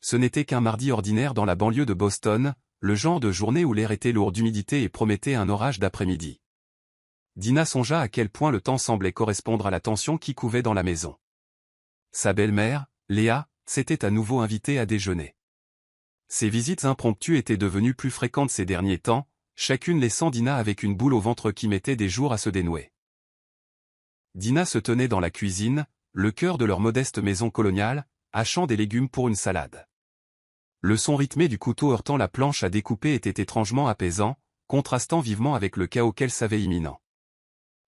Ce n'était qu'un mardi ordinaire dans la banlieue de Boston, le genre de journée où l'air était lourd d'humidité et promettait un orage d'après-midi. Dina songea à quel point le temps semblait correspondre à la tension qui couvait dans la maison. Sa belle-mère, Léa, s'était à nouveau invitée à déjeuner. Ces visites impromptues étaient devenues plus fréquentes ces derniers temps, chacune laissant Dina avec une boule au ventre qui mettait des jours à se dénouer. Dina se tenait dans la cuisine, le cœur de leur modeste maison coloniale, hachant des légumes pour une salade. Le son rythmé du couteau heurtant la planche à découper était étrangement apaisant, contrastant vivement avec le chaos qu'elle savait imminent.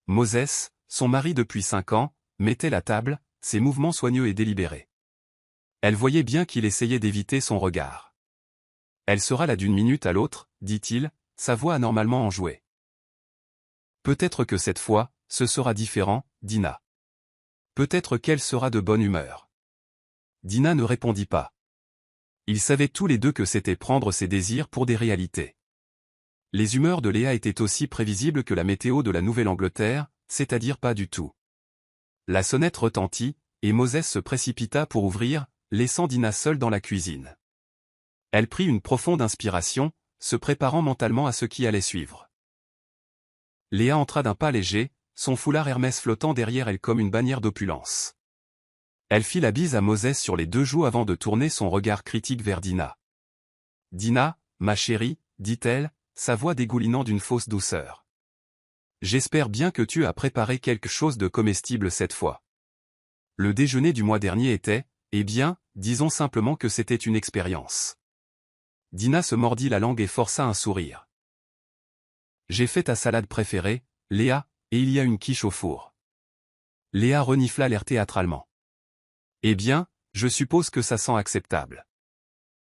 Moses, son mari depuis 5 ans, mettait la table, ses mouvements soigneux et délibérés. Elle voyait bien qu'il essayait d'éviter son regard. Elle sera là d'une minute à l'autre, dit-il, sa voix anormalement enjouée. Peut-être que cette fois, ce sera différent, Dina. Peut-être qu'elle sera de bonne humeur. Dina ne répondit pas. Ils savaient tous les deux que c'était prendre ses désirs pour des réalités. Les humeurs de Léa étaient aussi prévisibles que la météo de la Nouvelle-Angleterre, c'est-à-dire pas du tout. La sonnette retentit, et Moses se précipita pour ouvrir, laissant Dina seule dans la cuisine. Elle prit une profonde inspiration, se préparant mentalement à ce qui allait suivre. Léa entra d'un pas léger, son foulard Hermès flottant derrière elle comme une bannière d'opulence. Elle fit la bise à Moses sur les 2 joues avant de tourner son regard critique vers Dina. « Dina, ma chérie, dit-elle, sa voix dégoulinant d'une fausse douceur. J'espère bien que tu as préparé quelque chose de comestible cette fois. Le déjeuner du mois dernier était, eh bien, disons simplement que c'était une expérience. » Dina se mordit la langue et força un sourire. « J'ai fait ta salade préférée, Léa, et il y a une quiche au four. » Léa renifla l'air théâtralement. « Eh bien, je suppose que ça sent acceptable.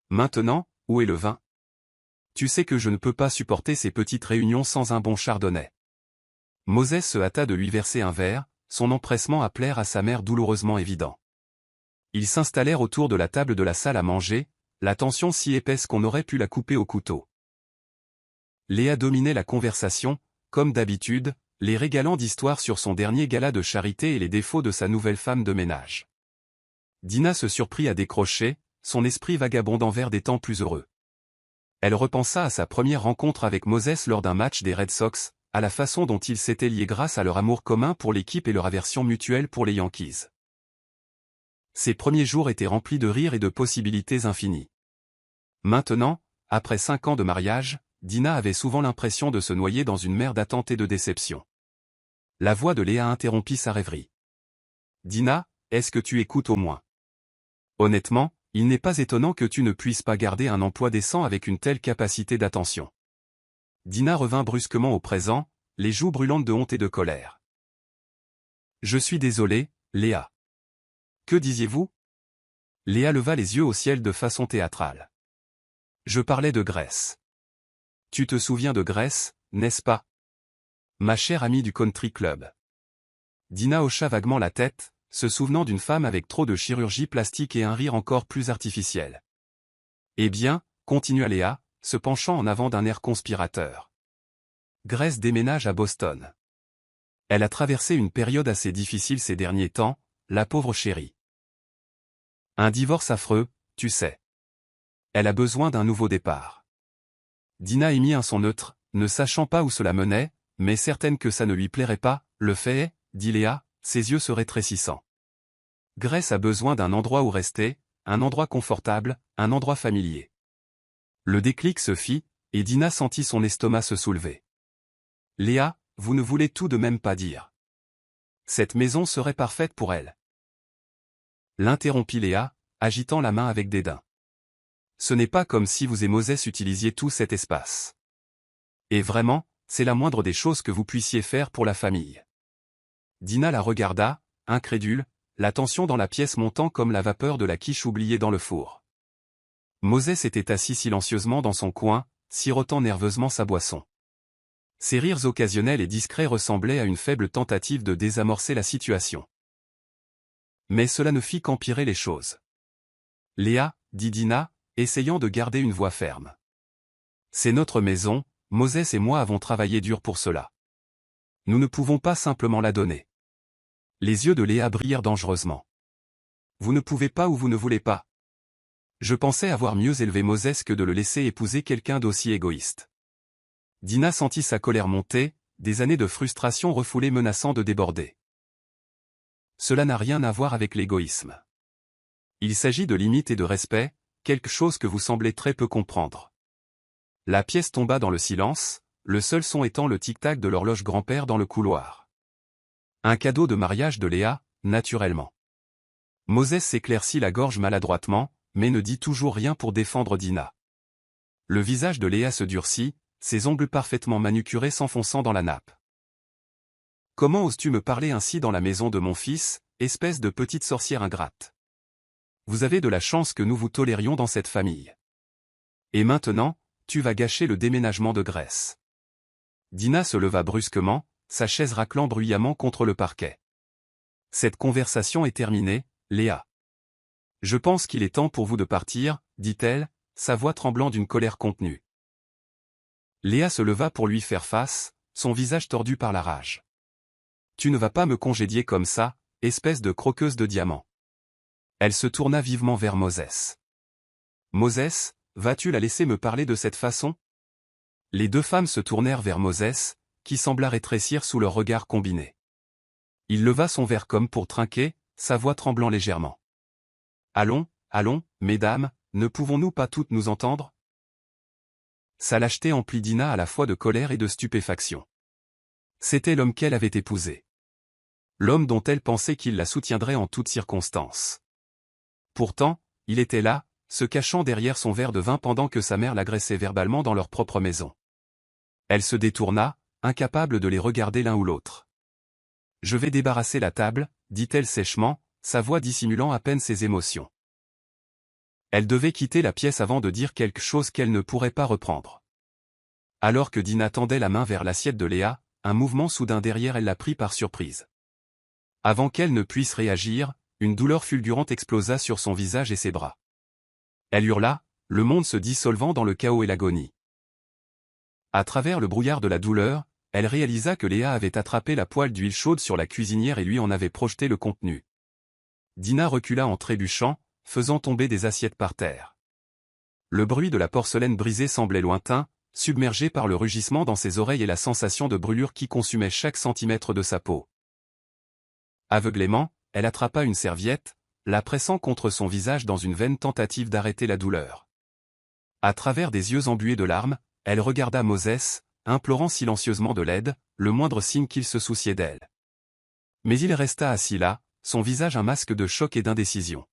Maintenant, où est le vin? Tu sais que je ne peux pas supporter ces petites réunions sans un bon chardonnay. » Moses se hâta de lui verser un verre, son empressement à plaire à sa mère douloureusement évident. Ils s'installèrent autour de la table de la salle à manger, la tension si épaisse qu'on aurait pu la couper au couteau. Léa dominait la conversation, comme d'habitude, les régalant d'histoires sur son dernier gala de charité et les défauts de sa nouvelle femme de ménage. Dina se surprit à décrocher, son esprit vagabondant vers des temps plus heureux. Elle repensa à sa première rencontre avec Moses lors d'un match des Red Sox, à la façon dont ils s'étaient liés grâce à leur amour commun pour l'équipe et leur aversion mutuelle pour les Yankees. Ces premiers jours étaient remplis de rires et de possibilités infinies. Maintenant, après 5 ans de mariage, Dina avait souvent l'impression de se noyer dans une mer d'attente et de déception. La voix de Léa interrompit sa rêverie. « Dina, est-ce que tu écoutes au moins? Honnêtement, il n'est pas étonnant que tu ne puisses pas garder un emploi décent avec une telle capacité d'attention. » Dina revint brusquement au présent, les joues brûlantes de honte et de colère. « Je suis désolée, Léa. » « Que disiez-vous? » Léa leva les yeux au ciel de façon théâtrale. « Je parlais de Grèce. Tu te souviens de Grèce, n'est-ce pas? Ma chère amie du country club. » Dina hocha vaguement la tête, se souvenant d'une femme avec trop de chirurgie plastique et un rire encore plus artificiel. « Eh bien, » continua Léa, se penchant en avant d'un air conspirateur. « Grèce déménage à Boston. Elle a traversé une période assez difficile ces derniers temps, la pauvre chérie. Un divorce affreux, tu sais. Elle a besoin d'un nouveau départ. » Dina émit un son neutre, ne sachant pas où cela menait, mais certaine que ça ne lui plairait pas. « Le fait est, » dit Léa, ses yeux se rétrécissant. « Grèce a besoin d'un endroit où rester, un endroit confortable, un endroit familier. » Le déclic se fit, et Dina sentit son estomac se soulever. « Léa, vous ne voulez tout de même pas dire. Cette maison serait parfaite pour elle. » L'interrompit Léa, agitant la main avec dédain. « Ce n'est pas comme si vous et Moses utilisiez tout cet espace. Et vraiment, c'est la moindre des choses que vous puissiez faire pour la famille. » Dina la regarda, incrédule, la tension dans la pièce montant comme la vapeur de la quiche oubliée dans le four. Moses était assis silencieusement dans son coin, sirotant nerveusement sa boisson. Ses rires occasionnels et discrets ressemblaient à une faible tentative de désamorcer la situation. Mais cela ne fit qu'empirer les choses. « Léa, » dit Dina, essayant de garder une voix ferme. « C'est notre maison, Moses et moi avons travaillé dur pour cela. Nous ne pouvons pas simplement la donner. » Les yeux de Léa brillèrent dangereusement. « Vous ne pouvez pas ou vous ne voulez pas. Je pensais avoir mieux élevé Moses que de le laisser épouser quelqu'un d'aussi égoïste. Dina sentit sa colère monter, des années de frustration refoulées menaçant de déborder. Cela n'a rien à voir avec l'égoïsme. Il s'agit de limites et de respect, quelque chose que vous semblez très peu comprendre. La pièce tomba dans le silence, le seul son étant le tic-tac de l'horloge grand-père dans le couloir. Un cadeau de mariage de Léa, naturellement. Moses s'éclaircit la gorge maladroitement, mais ne dit toujours rien pour défendre Dina. Le visage de Léa se durcit, ses ongles parfaitement manucurés s'enfonçant dans la nappe. « Comment oses-tu me parler ainsi dans la maison de mon fils, espèce de petite sorcière ingrate? Vous avez de la chance que nous vous tolérions dans cette famille. Et maintenant, tu vas gâcher le déménagement de Grèce. » Dina se leva brusquement, sa chaise raclant bruyamment contre le parquet. « Cette conversation est terminée, Léa. Je pense qu'il est temps pour vous de partir, dit-elle, sa voix tremblant d'une colère contenue. Léa se leva pour lui faire face, son visage tordu par la rage. « Tu ne vas pas me congédier comme ça, espèce de croqueuse de diamants. » Elle se tourna vivement vers Moses. « Moses, vas-tu la laisser me parler de cette façon ?» Les deux femmes se tournèrent vers Moses, qui sembla rétrécir sous leur regard combiné. Il leva son verre comme pour trinquer, sa voix tremblant légèrement. « Allons, allons, mesdames, ne pouvons-nous pas toutes nous entendre ?» Sa lâcheté emplit Dina à la fois de colère et de stupéfaction. C'était l'homme qu'elle avait épousé. L'homme dont elle pensait qu'il la soutiendrait en toutes circonstances. Pourtant, il était là, se cachant derrière son verre de vin pendant que sa mère l'agressait verbalement dans leur propre maison. Elle se détourna, incapable de les regarder l'un ou l'autre. « Je vais débarrasser la table, » dit-elle sèchement, sa voix dissimulant à peine ses émotions. Elle devait quitter la pièce avant de dire quelque chose qu'elle ne pourrait pas reprendre. Alors que Dina tendait la main vers l'assiette de Léa, un mouvement soudain derrière elle la prit par surprise. Avant qu'elle ne puisse réagir, une douleur fulgurante explosa sur son visage et ses bras. Elle hurla, le monde se dissolvant dans le chaos et l'agonie. À travers le brouillard de la douleur, elle réalisa que Léa avait attrapé la poêle d'huile chaude sur la cuisinière et lui en avait projeté le contenu. Dina recula en trébuchant, faisant tomber des assiettes par terre. Le bruit de la porcelaine brisée semblait lointain, submergé par le rugissement dans ses oreilles et la sensation de brûlure qui consumait chaque centimètre de sa peau. Aveuglément, elle attrapa une serviette, la pressant contre son visage dans une vaine tentative d'arrêter la douleur. À travers des yeux embués de larmes, elle regarda Moses, implorant silencieusement de l'aide, le moindre signe qu'il se souciait d'elle. Mais il resta assis là, son visage un masque de choc et d'indécision.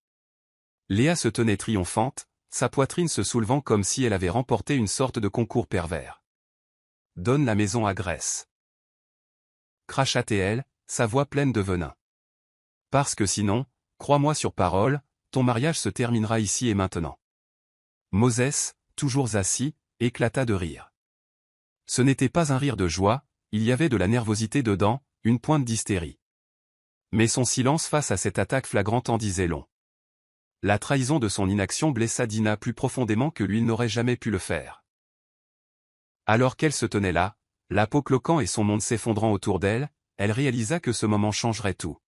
Léa se tenait triomphante, sa poitrine se soulevant comme si elle avait remporté une sorte de concours pervers. « Donne la maison à Grèce. » Crachatait-elle, sa voix pleine de venin. « Parce que sinon, crois-moi sur parole, ton mariage se terminera ici et maintenant. » Moses, toujours assis, éclata de rire. Ce n'était pas un rire de joie, il y avait de la nervosité dedans, une pointe d'hystérie. Mais son silence face à cette attaque flagrante en disait long. La trahison de son inaction blessa Dina plus profondément que lui n'aurait jamais pu le faire. Alors qu'elle se tenait là, la peau cloquant et son monde s'effondrant autour d'elle, elle réalisa que ce moment changerait tout.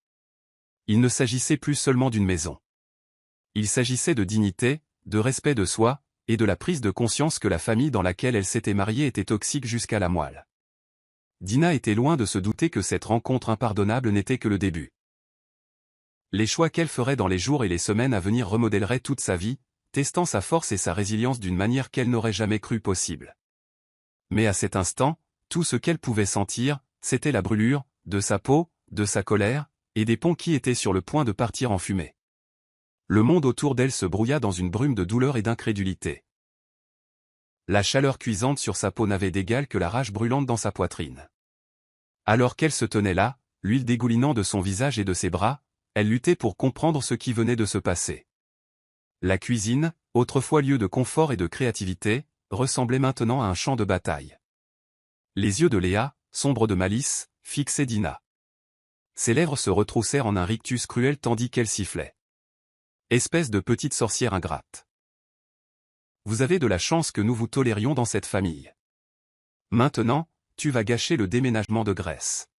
Il ne s'agissait plus seulement d'une maison. Il s'agissait de dignité, de respect de soi, et de la prise de conscience que la famille dans laquelle elle s'était mariée était toxique jusqu'à la moelle. Dina était loin de se douter que cette rencontre impardonnable n'était que le début. Les choix qu'elle ferait dans les jours et les semaines à venir remodèleraient toute sa vie, testant sa force et sa résilience d'une manière qu'elle n'aurait jamais cru possible. Mais à cet instant, tout ce qu'elle pouvait sentir, c'était la brûlure, de sa peau, de sa colère, et des ponts qui étaient sur le point de partir en fumée. Le monde autour d'elle se brouilla dans une brume de douleur et d'incrédulité. La chaleur cuisante sur sa peau n'avait d'égal que la rage brûlante dans sa poitrine. Alors qu'elle se tenait là, l'huile dégoulinant de son visage et de ses bras, elle luttait pour comprendre ce qui venait de se passer. La cuisine, autrefois lieu de confort et de créativité, ressemblait maintenant à un champ de bataille. Les yeux de Léa, sombres de malice, fixaient Dina. Ses lèvres se retroussèrent en un rictus cruel tandis qu'elle sifflait. Espèce de petite sorcière ingrate. Vous avez de la chance que nous vous tolérions dans cette famille. Maintenant, tu vas gâcher le déménagement de Grèce.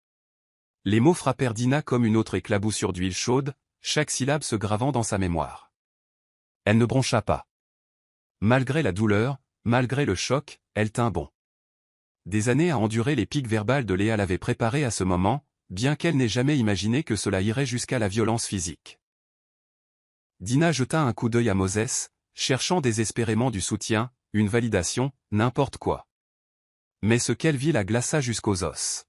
Les mots frappèrent Dina comme une autre éclaboussure d'huile chaude, chaque syllabe se gravant dans sa mémoire. Elle ne broncha pas. Malgré la douleur, malgré le choc, elle tint bon. Des années à endurer les piques verbales de Léa l'avaient préparée à ce moment, bien qu'elle n'ait jamais imaginé que cela irait jusqu'à la violence physique. Dina jeta un coup d'œil à Moses, cherchant désespérément du soutien, une validation, n'importe quoi. Mais ce qu'elle vit la glaça jusqu'aux os.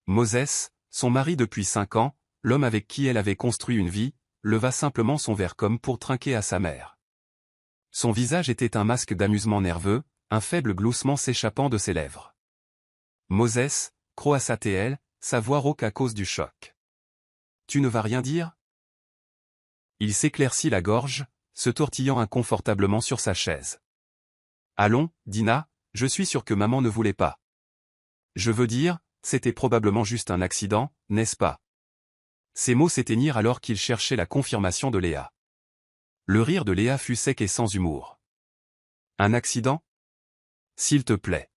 Moses, son mari depuis 5 ans, l'homme avec qui elle avait construit une vie, leva simplement son verre comme pour trinquer à sa mère. Son visage était un masque d'amusement nerveux, un faible gloussement s'échappant de ses lèvres. Moses, croassa-t-elle, sa voix rauque à cause du choc. Tu ne vas rien dire? Il s'éclaircit la gorge, se tortillant inconfortablement sur sa chaise. Allons, Dina, je suis sûr que maman ne voulait pas. Je veux dire, c'était probablement juste un accident, n'est-ce pas? Ses mots s'éteignirent alors qu'il cherchait la confirmation de Léa. Le rire de Léa fut sec et sans humour. Un accident? S'il te plaît.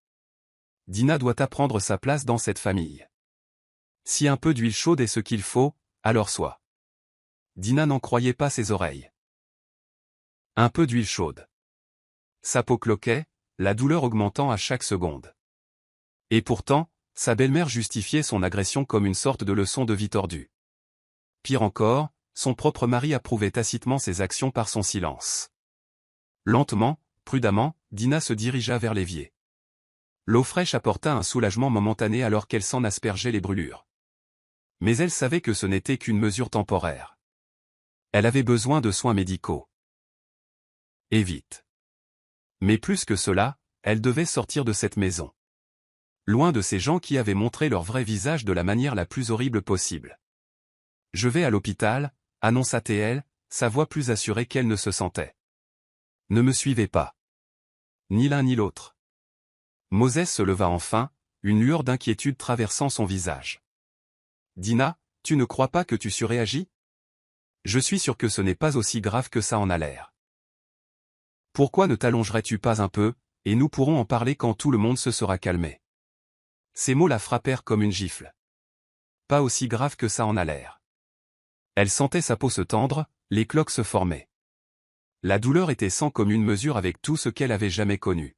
Dina doit apprendre sa place dans cette famille. Si un peu d'huile chaude est ce qu'il faut, alors soit. Dina n'en croyait pas ses oreilles. Un peu d'huile chaude. Sa peau cloquait, la douleur augmentant à chaque seconde. Et pourtant, sa belle-mère justifiait son agression comme une sorte de leçon de vie tordue. Pire encore, son propre mari approuvait tacitement ses actions par son silence. Lentement, prudemment, Dina se dirigea vers l'évier. L'eau fraîche apporta un soulagement momentané alors qu'elle s'en aspergeait les brûlures. Mais elle savait que ce n'était qu'une mesure temporaire. Elle avait besoin de soins médicaux. Et vite. Mais plus que cela, elle devait sortir de cette maison. Loin de ces gens qui avaient montré leur vrai visage de la manière la plus horrible possible. Je vais à l'hôpital, annonça-t-elle, sa voix plus assurée qu'elle ne se sentait. Ne me suivez pas. Ni l'un ni l'autre. Moses se leva enfin, une lueur d'inquiétude traversant son visage. Dina, tu ne crois pas que tu surréagis? Je suis sûr que ce n'est pas aussi grave que ça en a l'air. Pourquoi ne t'allongerais-tu pas un peu, et nous pourrons en parler quand tout le monde se sera calmé. Ces mots la frappèrent comme une gifle. Pas aussi grave que ça en a l'air. Elle sentait sa peau se tendre, les cloques se former. La douleur était sans commune mesure avec tout ce qu'elle avait jamais connu.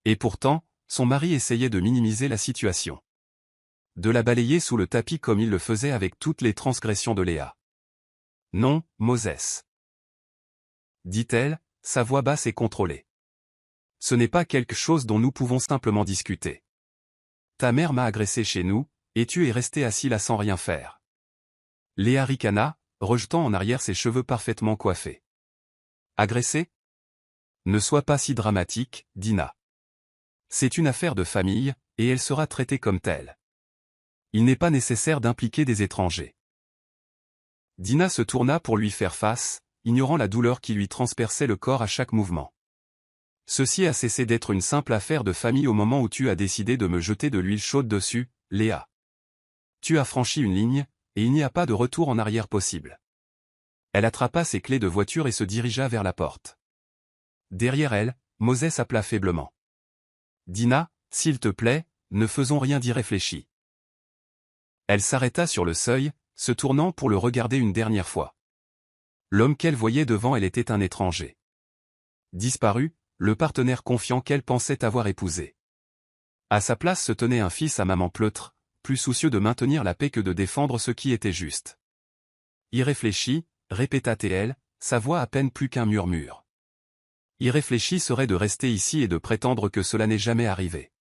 Et pourtant, son mari essayait de minimiser la situation. De la balayer sous le tapis comme il le faisait avec toutes les transgressions de Léa. Non, Moses. Dit-elle, sa voix basse et contrôlée. Ce n'est pas quelque chose dont nous pouvons simplement discuter. Ta mère m'a agressé chez nous, et tu es resté assis là sans rien faire. Léa ricana, rejetant en arrière ses cheveux parfaitement coiffés. Agressé? Ne sois pas si dramatique, Dina. C'est une affaire de famille, et elle sera traitée comme telle. Il n'est pas nécessaire d'impliquer des étrangers. Dina se tourna pour lui faire face, ignorant la douleur qui lui transperçait le corps à chaque mouvement. Ceci a cessé d'être une simple affaire de famille au moment où tu as décidé de me jeter de l'huile chaude dessus, Léa. Tu as franchi une ligne, et il n'y a pas de retour en arrière possible. Elle attrapa ses clés de voiture et se dirigea vers la porte. Derrière elle, Moses appela faiblement. Dina, s'il te plaît, ne faisons rien d'irréfléchi. Elle s'arrêta sur le seuil, se tournant pour le regarder une dernière fois. L'homme qu'elle voyait devant elle était un étranger. Disparu, le partenaire confiant qu'elle pensait avoir épousé. À sa place se tenait un fils à maman pleutre, plus soucieux de maintenir la paix que de défendre ce qui était juste. Irréfléchi, répéta-t-elle, sa voix à peine plus qu'un murmure. Irréfléchi serait de rester ici et de prétendre que cela n'est jamais arrivé.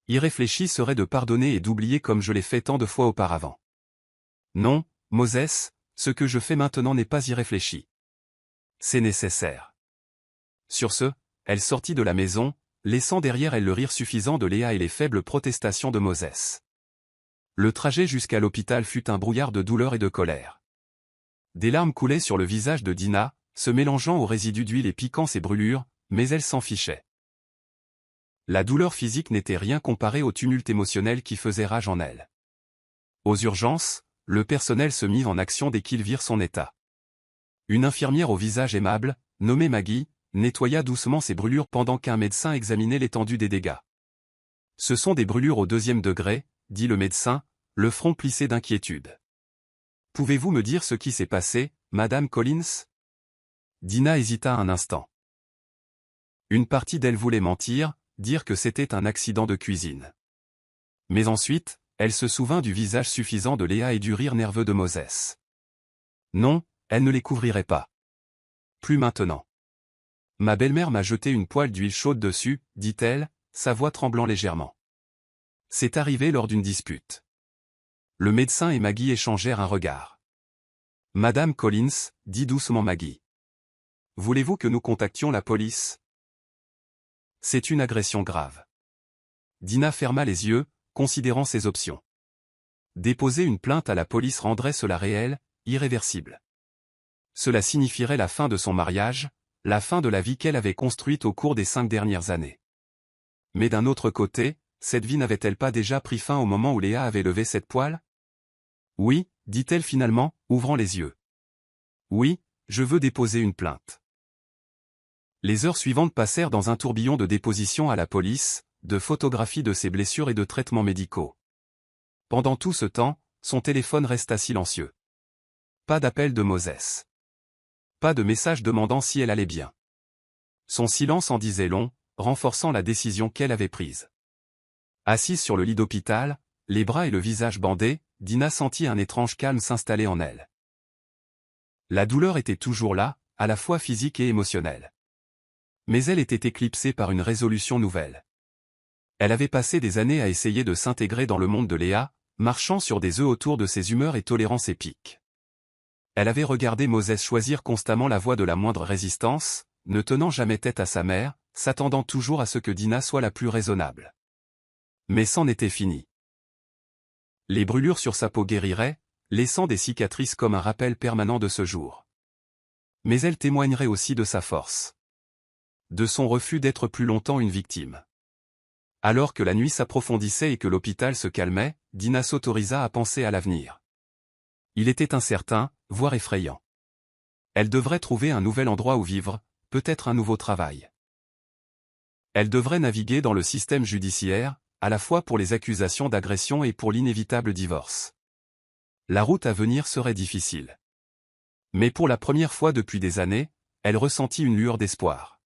Irréfléchi serait de pardonner et d'oublier comme je l'ai fait tant de fois auparavant. Non, Moses, ce que je fais maintenant n'est pas irréfléchi. C'est nécessaire. Sur ce, elle sortit de la maison, laissant derrière elle le rire suffisant de Léa et les faibles protestations de Moses. Le trajet jusqu'à l'hôpital fut un brouillard de douleur et de colère. Des larmes coulaient sur le visage de Dina, se mélangeant aux résidus d'huile et piquant ses brûlures, mais elle s'en fichait. La douleur physique n'était rien comparée au tumulte émotionnel qui faisait rage en elle. Aux urgences, le personnel se mit en action dès qu'ils virent son état. Une infirmière au visage aimable, nommée Maggie, nettoya doucement ses brûlures pendant qu'un médecin examinait l'étendue des dégâts. Ce sont des brûlures au 2e degré, dit le médecin, le front plissé d'inquiétude. Pouvez-vous me dire ce qui s'est passé, Madame Collins? Dina hésita un instant. Une partie d'elle voulait mentir, dire que c'était un accident de cuisine. Mais ensuite, elle se souvint du visage suffisant de Léa et du rire nerveux de Moses. Non, elle ne les couvrirait pas. Plus maintenant. Ma belle-mère m'a jeté une poêle d'huile chaude dessus, dit-elle, sa voix tremblant légèrement. C'est arrivé lors d'une dispute. Le médecin et Maggie échangèrent un regard. Madame Collins, dit doucement Maggie. Voulez-vous que nous contactions la police? C'est une agression grave. Dina ferma les yeux, considérant ses options. Déposer une plainte à la police rendrait cela réel, irréversible. Cela signifierait la fin de son mariage, la fin de la vie qu'elle avait construite au cours des 5 dernières années. Mais d'un autre côté, cette vie n'avait-elle pas déjà pris fin au moment où Léa avait levé cette poêle? Oui, dit-elle finalement, ouvrant les yeux. Oui, je veux déposer une plainte. Les heures suivantes passèrent dans un tourbillon de dépositions à la police, de photographies de ses blessures et de traitements médicaux. Pendant tout ce temps, son téléphone resta silencieux. Pas d'appel de Moses. Pas de message demandant si elle allait bien. Son silence en disait long, renforçant la décision qu'elle avait prise. Assise sur le lit d'hôpital, les bras et le visage bandés, Dina sentit un étrange calme s'installer en elle. La douleur était toujours là, à la fois physique et émotionnelle. Mais elle était éclipsée par une résolution nouvelle. Elle avait passé des années à essayer de s'intégrer dans le monde de Léa, marchant sur des œufs autour de ses humeurs et tolérances épiques. Elle avait regardé Moses choisir constamment la voie de la moindre résistance, ne tenant jamais tête à sa mère, s'attendant toujours à ce que Dina soit la plus raisonnable. Mais c'en était fini. Les brûlures sur sa peau guériraient, laissant des cicatrices comme un rappel permanent de ce jour. Mais elle témoignerait aussi de sa force. De son refus d'être plus longtemps une victime. Alors que la nuit s'approfondissait et que l'hôpital se calmait, Dina s'autorisa à penser à l'avenir. Il était incertain, voire effrayant. Elle devrait trouver un nouvel endroit où vivre, peut-être un nouveau travail. Elle devrait naviguer dans le système judiciaire, à la fois pour les accusations d'agression et pour l'inévitable divorce. La route à venir serait difficile. Mais pour la première fois depuis des années, elle ressentit une lueur d'espoir.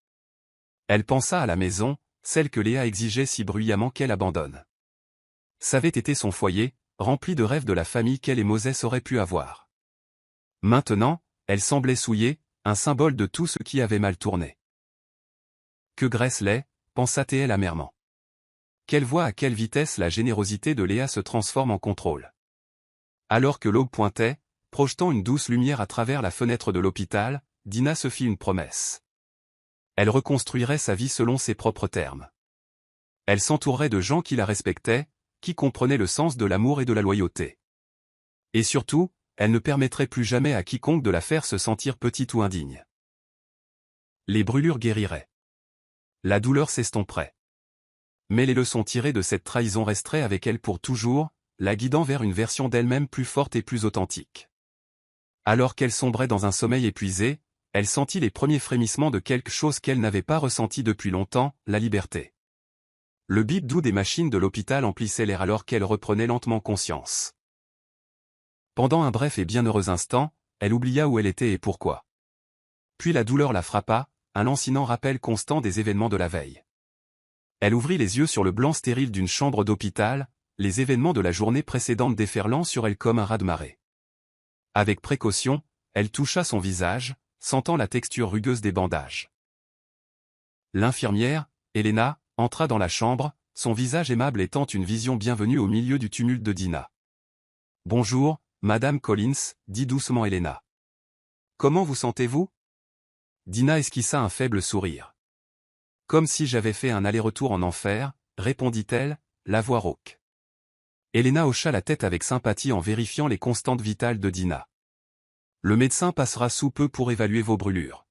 Elle pensa à la maison, celle que Léa exigeait si bruyamment qu'elle abandonne. C'avait été son foyer, rempli de rêves de la famille qu'elle et Moses auraient pu avoir. Maintenant, elle semblait souillée, un symbole de tout ce qui avait mal tourné. Que Grace-Lay, pensa-t-elle amèrement. Qu'elle voit à quelle vitesse la générosité de Léa se transforme en contrôle. Alors que l'aube pointait, projetant une douce lumière à travers la fenêtre de l'hôpital, Dina se fit une promesse. Elle reconstruirait sa vie selon ses propres termes. Elle s'entourerait de gens qui la respectaient, qui comprenaient le sens de l'amour et de la loyauté. Et surtout, elle ne permettrait plus jamais à quiconque de la faire se sentir petite ou indigne. Les brûlures guériraient. La douleur s'estomperait. Mais les leçons tirées de cette trahison resteraient avec elle pour toujours, la guidant vers une version d'elle-même plus forte et plus authentique. Alors qu'elle sombrait dans un sommeil épuisé, elle sentit les premiers frémissements de quelque chose qu'elle n'avait pas ressenti depuis longtemps, la liberté. Le bip doux des machines de l'hôpital emplissait l'air alors qu'elle reprenait lentement conscience. Pendant un bref et bienheureux instant, elle oublia où elle était et pourquoi. Puis la douleur la frappa, un lancinant rappel constant des événements de la veille. Elle ouvrit les yeux sur le blanc stérile d'une chambre d'hôpital, les événements de la journée précédente déferlant sur elle comme un raz-de-marée. Avec précaution, elle toucha son visage, sentant la texture rugueuse des bandages. L'infirmière, Elena, entra dans la chambre, son visage aimable étant une vision bienvenue au milieu du tumulte de Dina. « Bonjour, Madame Collins, dit doucement Elena. Comment vous sentez-vous » Dina esquissa un faible sourire. Comme si j'avais fait un aller-retour en enfer, répondit-elle, la voix rauque. Elena hocha la tête avec sympathie en vérifiant les constantes vitales de Dina. Le médecin passera sous peu pour évaluer vos brûlures.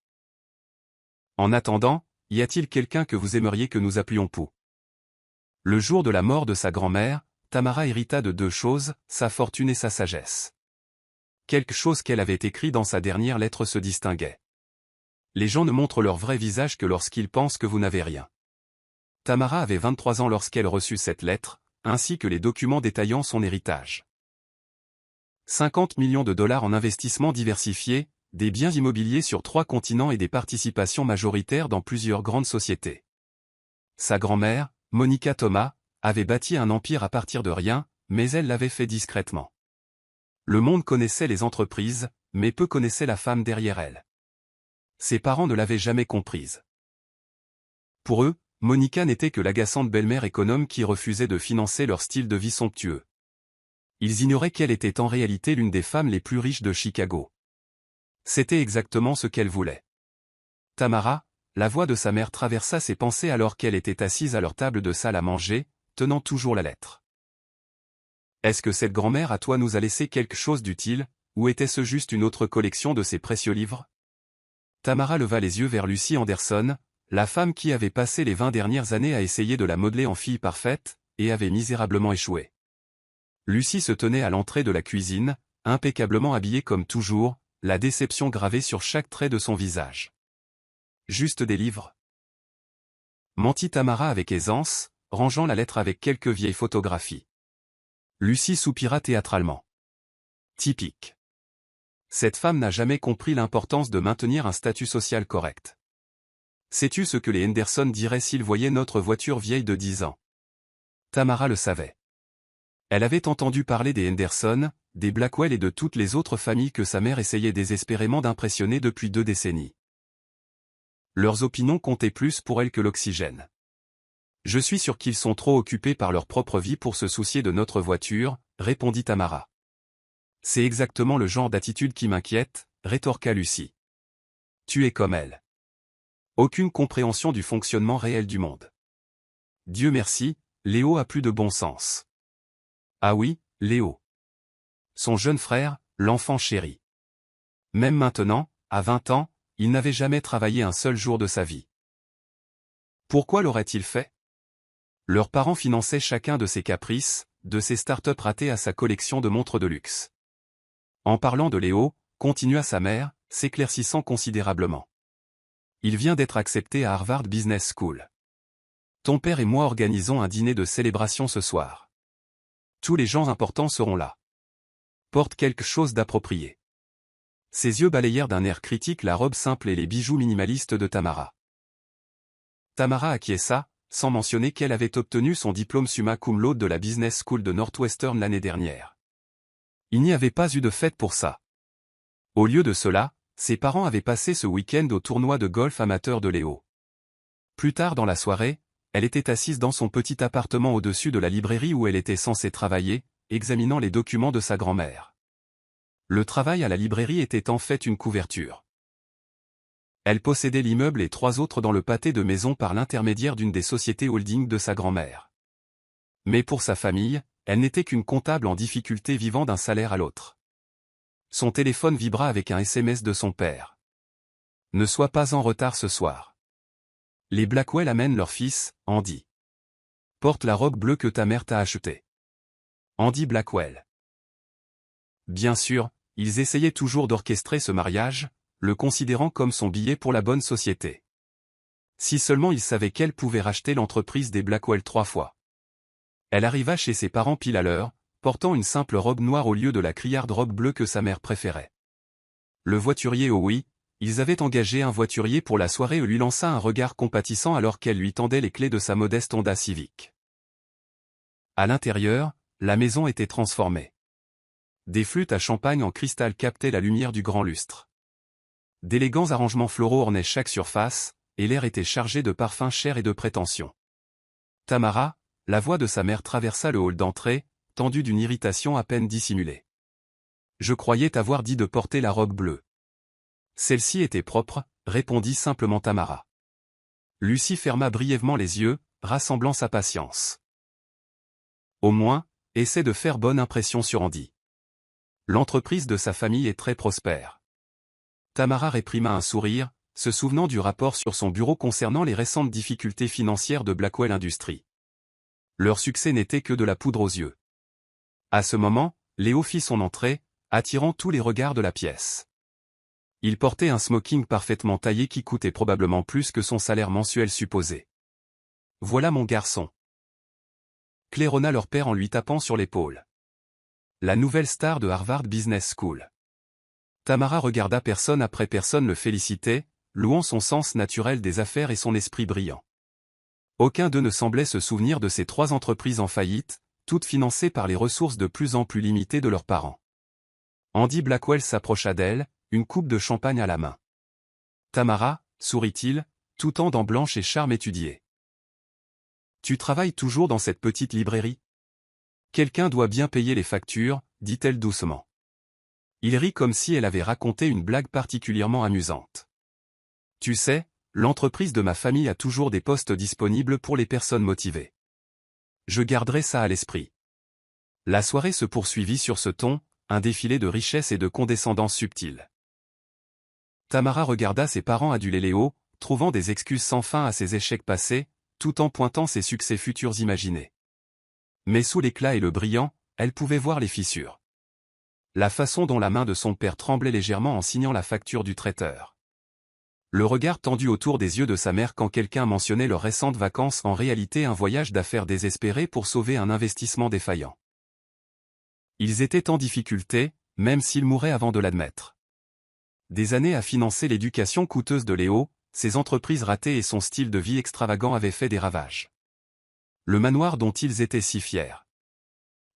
En attendant, y a-t-il quelqu'un que vous aimeriez que nous appelions Pou? Le jour de la mort de sa grand-mère, Tamara hérita de 2 choses, sa fortune et sa sagesse. Quelque chose qu'elle avait écrit dans sa dernière lettre se distinguait. Les gens ne montrent leur vrai visage que lorsqu'ils pensent que vous n'avez rien. Tamara avait 23 ans lorsqu'elle reçut cette lettre, ainsi que les documents détaillant son héritage. 50 millions de dollars en investissements diversifiés, des biens immobiliers sur 3 continents et des participations majoritaires dans plusieurs grandes sociétés. Sa grand-mère, Monica Thomas, avait bâti un empire à partir de rien, mais elle l'avait fait discrètement. Le monde connaissait les entreprises, mais peu connaissait la femme derrière elle. Ses parents ne l'avaient jamais comprise. Pour eux, Monica n'était que l'agaçante belle-mère économe qui refusait de financer leur style de vie somptueux. Ils ignoraient qu'elle était en réalité l'une des femmes les plus riches de Chicago. C'était exactement ce qu'elle voulait. Tamara, la voix de sa mère traversa ses pensées alors qu'elle était assise à leur table de salle à manger, tenant toujours la lettre. Est-ce que cette grand-mère à toi nous a laissé quelque chose d'utile, ou était-ce juste une autre collection de ses précieux livres? Tamara leva les yeux vers Lucy Anderson, la femme qui avait passé les 20 dernières années à essayer de la modeler en fille parfaite, et avait misérablement échoué. Lucy se tenait à l'entrée de la cuisine, impeccablement habillée comme toujours, la déception gravée sur chaque trait de son visage. Juste des livres. Mentit Tamara avec aisance, rangeant la lettre avec quelques vieilles photographies. Lucy soupira théâtralement. Typique. Cette femme n'a jamais compris l'importance de maintenir un statut social correct. Sais-tu ce que les Henderson diraient s'ils voyaient notre voiture vieille de 10 ans? Tamara le savait. Elle avait entendu parler des Henderson, des Blackwell et de toutes les autres familles que sa mère essayait désespérément d'impressionner depuis 2 décennies. Leurs opinions comptaient plus pour elle que l'oxygène. Je suis sûr qu'ils sont trop occupés par leur propre vie pour se soucier de notre voiture, répondit Tamara. C'est exactement le genre d'attitude qui m'inquiète, rétorqua Lucy. Tu es comme elle. Aucune compréhension du fonctionnement réel du monde. Dieu merci, Léo a plus de bon sens. Ah oui, Léo. Son jeune frère, l'enfant chéri. Même maintenant, à 20 ans, il n'avait jamais travaillé un seul jour de sa vie. Pourquoi l'aurait-il fait? Leurs parents finançaient chacun de ses caprices, de ses start-up ratées à sa collection de montres de luxe. En parlant de Léo, continua sa mère, s'éclaircissant considérablement. Il vient d'être accepté à Harvard Business School. Ton père et moi organisons un dîner de célébration ce soir. Tous les gens importants seront là. Porte quelque chose d'approprié. Ses yeux balayèrent d'un air critique la robe simple et les bijoux minimalistes de Tamara. Tamara acquiesça, sans mentionner qu'elle avait obtenu son diplôme summa cum laude de la Business School de Northwestern l'année dernière. Il n'y avait pas eu de fête pour ça. Au lieu de cela, ses parents avaient passé ce week-end au tournoi de golf amateur de Léo. Plus tard dans la soirée, elle était assise dans son petit appartement au-dessus de la librairie où elle était censée travailler, examinant les documents de sa grand-mère. Le travail à la librairie était en fait une couverture. Elle possédait l'immeuble et 3 autres dans le pâté de maison par l'intermédiaire d'une des sociétés holding de sa grand-mère. Mais pour sa famille, elle n'était qu'une comptable en difficulté vivant d'un salaire à l'autre. Son téléphone vibra avec un SMS de son père. Ne sois pas en retard ce soir. Les Blackwell amènent leur fils, Andy. Porte la robe bleue que ta mère t'a achetée. Andy Blackwell. Bien sûr, ils essayaient toujours d'orchestrer ce mariage, le considérant comme son billet pour la bonne société. Si seulement ils savaient qu'elle pouvait racheter l'entreprise des Blackwell 3 fois. Elle arriva chez ses parents pile à l'heure, portant une simple robe noire au lieu de la criarde robe bleue que sa mère préférait. Le voiturier oh oui, ils avaient engagé un voiturier pour la soirée et lui lança un regard compatissant alors qu'elle lui tendait les clés de sa modeste Honda Civic. À l'intérieur, la maison était transformée. Des flûtes à champagne en cristal captaient la lumière du grand lustre. D'élégants arrangements floraux ornaient chaque surface, et l'air était chargé de parfums chers et de prétention. Tamara, la voix de sa mère traversa le hall d'entrée, tendue d'une irritation à peine dissimulée. Je croyais t'avoir dit de porter la robe bleue. Celle-ci était propre, répondit simplement Tamara. Lucy ferma brièvement les yeux, rassemblant sa patience. Au moins, essaie de faire bonne impression sur Andy. L'entreprise de sa famille est très prospère. Tamara réprima un sourire, se souvenant du rapport sur son bureau concernant les récentes difficultés financières de Blackwell Industries. Leur succès n'était que de la poudre aux yeux. À ce moment, Léo fit son entrée, attirant tous les regards de la pièce. Il portait un smoking parfaitement taillé qui coûtait probablement plus que son salaire mensuel supposé. « Voilà mon garçon. » claironna leur père en lui tapant sur l'épaule. La nouvelle star de Harvard Business School. Tamara regarda personne après personne le félicitait, louant son sens naturel des affaires et son esprit brillant. Aucun d'eux ne semblait se souvenir de ces 3 entreprises en faillite, toutes financées par les ressources de plus en plus limitées de leurs parents. Andy Blackwell s'approcha d'elle, une coupe de champagne à la main. « Tamara » sourit-il, tout en dents blanches et charme étudié. « Tu travailles toujours dans cette petite librairie ? Quelqu'un doit bien payer les factures, dit-elle doucement. Il rit comme si elle avait raconté une blague particulièrement amusante. Tu sais, l'entreprise de ma famille a toujours des postes disponibles pour les personnes motivées. Je garderai ça à l'esprit. La soirée se poursuivit sur ce ton, un défilé de richesse et de condescendance subtile. Tamara regarda ses parents aduler Léo, trouvant des excuses sans fin à ses échecs passés, tout en pointant ses succès futurs imaginés. Mais sous l'éclat et le brillant, elle pouvait voir les fissures. La façon dont la main de son père tremblait légèrement en signant la facture du traiteur. Le regard tendu autour des yeux de sa mère quand quelqu'un mentionnait leurs récentes vacances, en réalité un voyage d'affaires désespéré pour sauver un investissement défaillant. Ils étaient en difficulté, même s'ils mouraient avant de l'admettre. Des années à financer l'éducation coûteuse de Léo, ses entreprises ratées et son style de vie extravagant avaient fait des ravages. Le manoir dont ils étaient si fiers.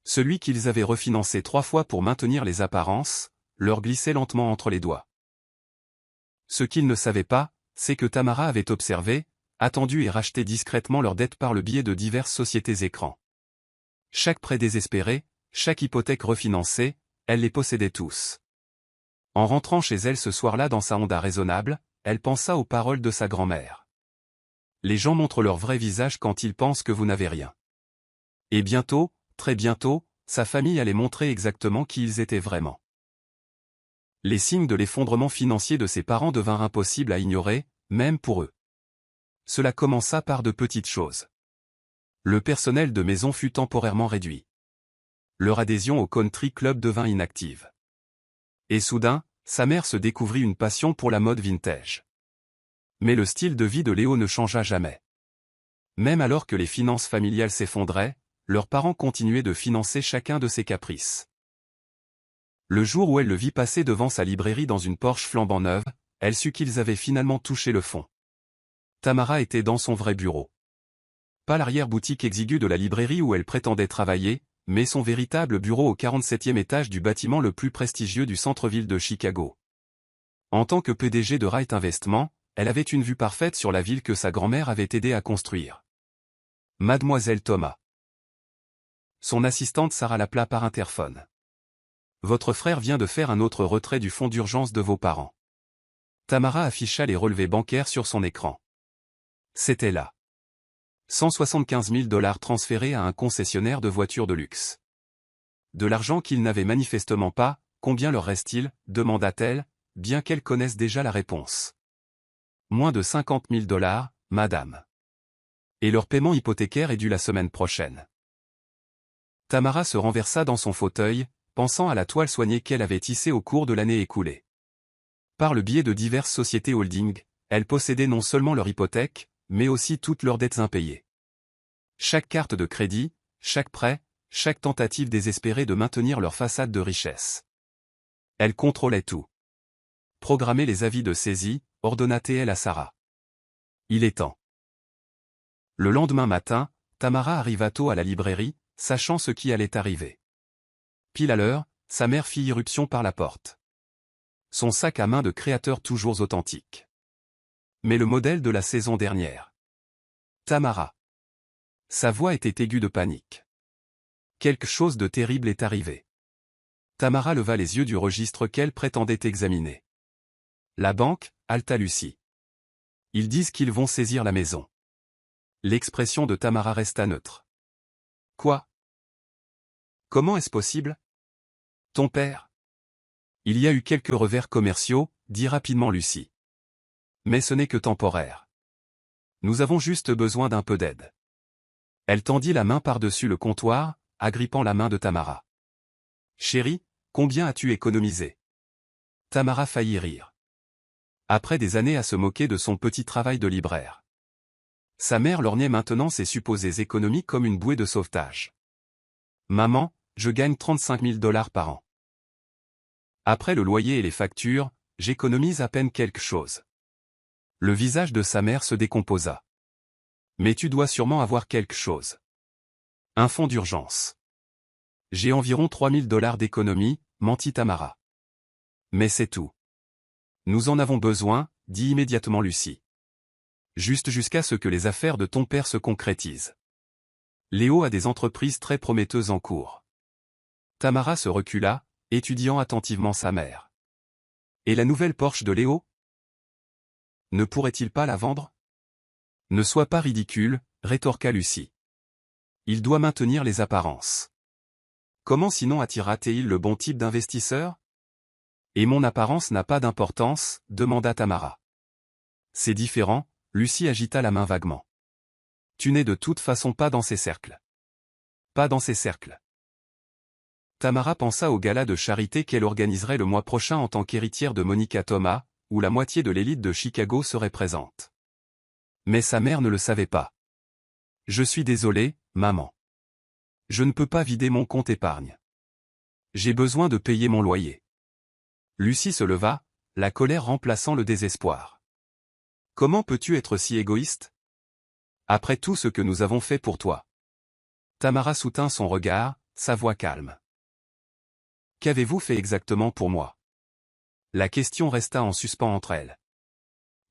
Celui qu'ils avaient refinancé 3 fois pour maintenir les apparences, leur glissait lentement entre les doigts. Ce qu'ils ne savaient pas, c'est que Tamara avait observé, attendu et racheté discrètement leurs dettes par le biais de diverses sociétés écrans. Chaque prêt désespéré, chaque hypothèque refinancée, elle les possédait tous. En rentrant chez elle ce soir-là dans sa Honda raisonnable, elle pensa aux paroles de sa grand-mère. Les gens montrent leur vrai visage quand ils pensent que vous n'avez rien. Et bientôt, très bientôt, sa famille allait montrer exactement qui ils étaient vraiment. Les signes de l'effondrement financier de ses parents devinrent impossibles à ignorer, même pour eux. Cela commença par de petites choses. Le personnel de maison fut temporairement réduit. Leur adhésion au country club devint inactive. Et soudain, sa mère se découvrit une passion pour la mode vintage. Mais le style de vie de Léo ne changea jamais. Même alors que les finances familiales s'effondraient, leurs parents continuaient de financer chacun de ses caprices. Le jour où elle le vit passer devant sa librairie dans une Porsche flambant neuve, elle sut qu'ils avaient finalement touché le fond. Tamara était dans son vrai bureau. Pas l'arrière-boutique exiguë de la librairie où elle prétendait travailler, mais son véritable bureau au 47e étage du bâtiment le plus prestigieux du centre-ville de Chicago. En tant que PDG de Wright Investment, elle avait une vue parfaite sur la ville que sa grand-mère avait aidé à construire. Mademoiselle Thomas. Son assistante Sarah l'appela par interphone. Votre frère vient de faire un autre retrait du fonds d'urgence de vos parents. Tamara afficha les relevés bancaires sur son écran. C'était là. 175 000 $ transférés à un concessionnaire de voitures de luxe. De l'argent qu'ils n'avaient manifestement pas, combien leur reste-t-il, demanda-t-elle, bien qu'elle connaisse déjà la réponse. Moins de 50 000 $, madame. Et leur paiement hypothécaire est dû la semaine prochaine. Tamara se renversa dans son fauteuil, pensant à la toile soignée qu'elle avait tissée au cours de l'année écoulée. Par le biais de diverses sociétés holding, elle possédait non seulement leur hypothèque, mais aussi toutes leurs dettes impayées. Chaque carte de crédit, chaque prêt, chaque tentative désespérée de maintenir leur façade de richesse. Elle contrôlait tout. Programmer les avis de saisie, ordonna-t-elle à Sarah. Il est temps. Le lendemain matin, Tamara arriva tôt à la librairie, sachant ce qui allait arriver. Pile à l'heure, sa mère fit irruption par la porte. Son sac à main de créateur toujours authentique. Mais le modèle de la saison dernière. Tamara. Sa voix était aiguë de panique. Quelque chose de terrible est arrivé. Tamara leva les yeux du registre qu'elle prétendait examiner. La banque, halta Lucie. Ils disent qu'ils vont saisir la maison. L'expression de Tamara resta neutre. Quoi? Comment est-ce possible? Ton père? Il y a eu quelques revers commerciaux, dit rapidement Lucie. Mais ce n'est que temporaire. Nous avons juste besoin d'un peu d'aide. Elle tendit la main par-dessus le comptoir, agrippant la main de Tamara. Chérie, combien as-tu économisé? Tamara faillit rire. Après des années à se moquer de son petit travail de libraire. Sa mère lorgnait maintenant ses supposées économies comme une bouée de sauvetage. Maman, je gagne 35 000 $ par an. Après le loyer et les factures, j'économise à peine quelque chose. Le visage de sa mère se décomposa. Mais tu dois sûrement avoir quelque chose. Un fonds d'urgence. J'ai environ $3000 d'économie, mentit Tamara. Mais c'est tout. Nous en avons besoin, dit immédiatement Lucie. Juste jusqu'à ce que les affaires de ton père se concrétisent. Léo a des entreprises très prometteuses en cours. Tamara se recula, étudiant attentivement sa mère. Et la nouvelle Porsche de Léo? Ne pourrait-il pas la vendre? Ne sois pas ridicule, rétorqua Lucie. Il doit maintenir les apparences. Comment sinon attirera-t-il le bon type d'investisseur? Et mon apparence n'a pas d'importance, demanda Tamara. C'est différent, Lucie agita la main vaguement. Tu n'es de toute façon pas dans ces cercles. Pas dans ces cercles. Tamara pensa au gala de charité qu'elle organiserait le mois prochain en tant qu'héritière de Monica Thomas, où la moitié de l'élite de Chicago serait présente. Mais sa mère ne le savait pas. Je suis désolé, maman. Je ne peux pas vider mon compte épargne. J'ai besoin de payer mon loyer. Lucie se leva, la colère remplaçant le désespoir. Comment peux-tu être si égoïste? Après tout ce que nous avons fait pour toi. Tamara soutint son regard, sa voix calme. Qu'avez-vous fait exactement pour moi? La question resta en suspens entre elles.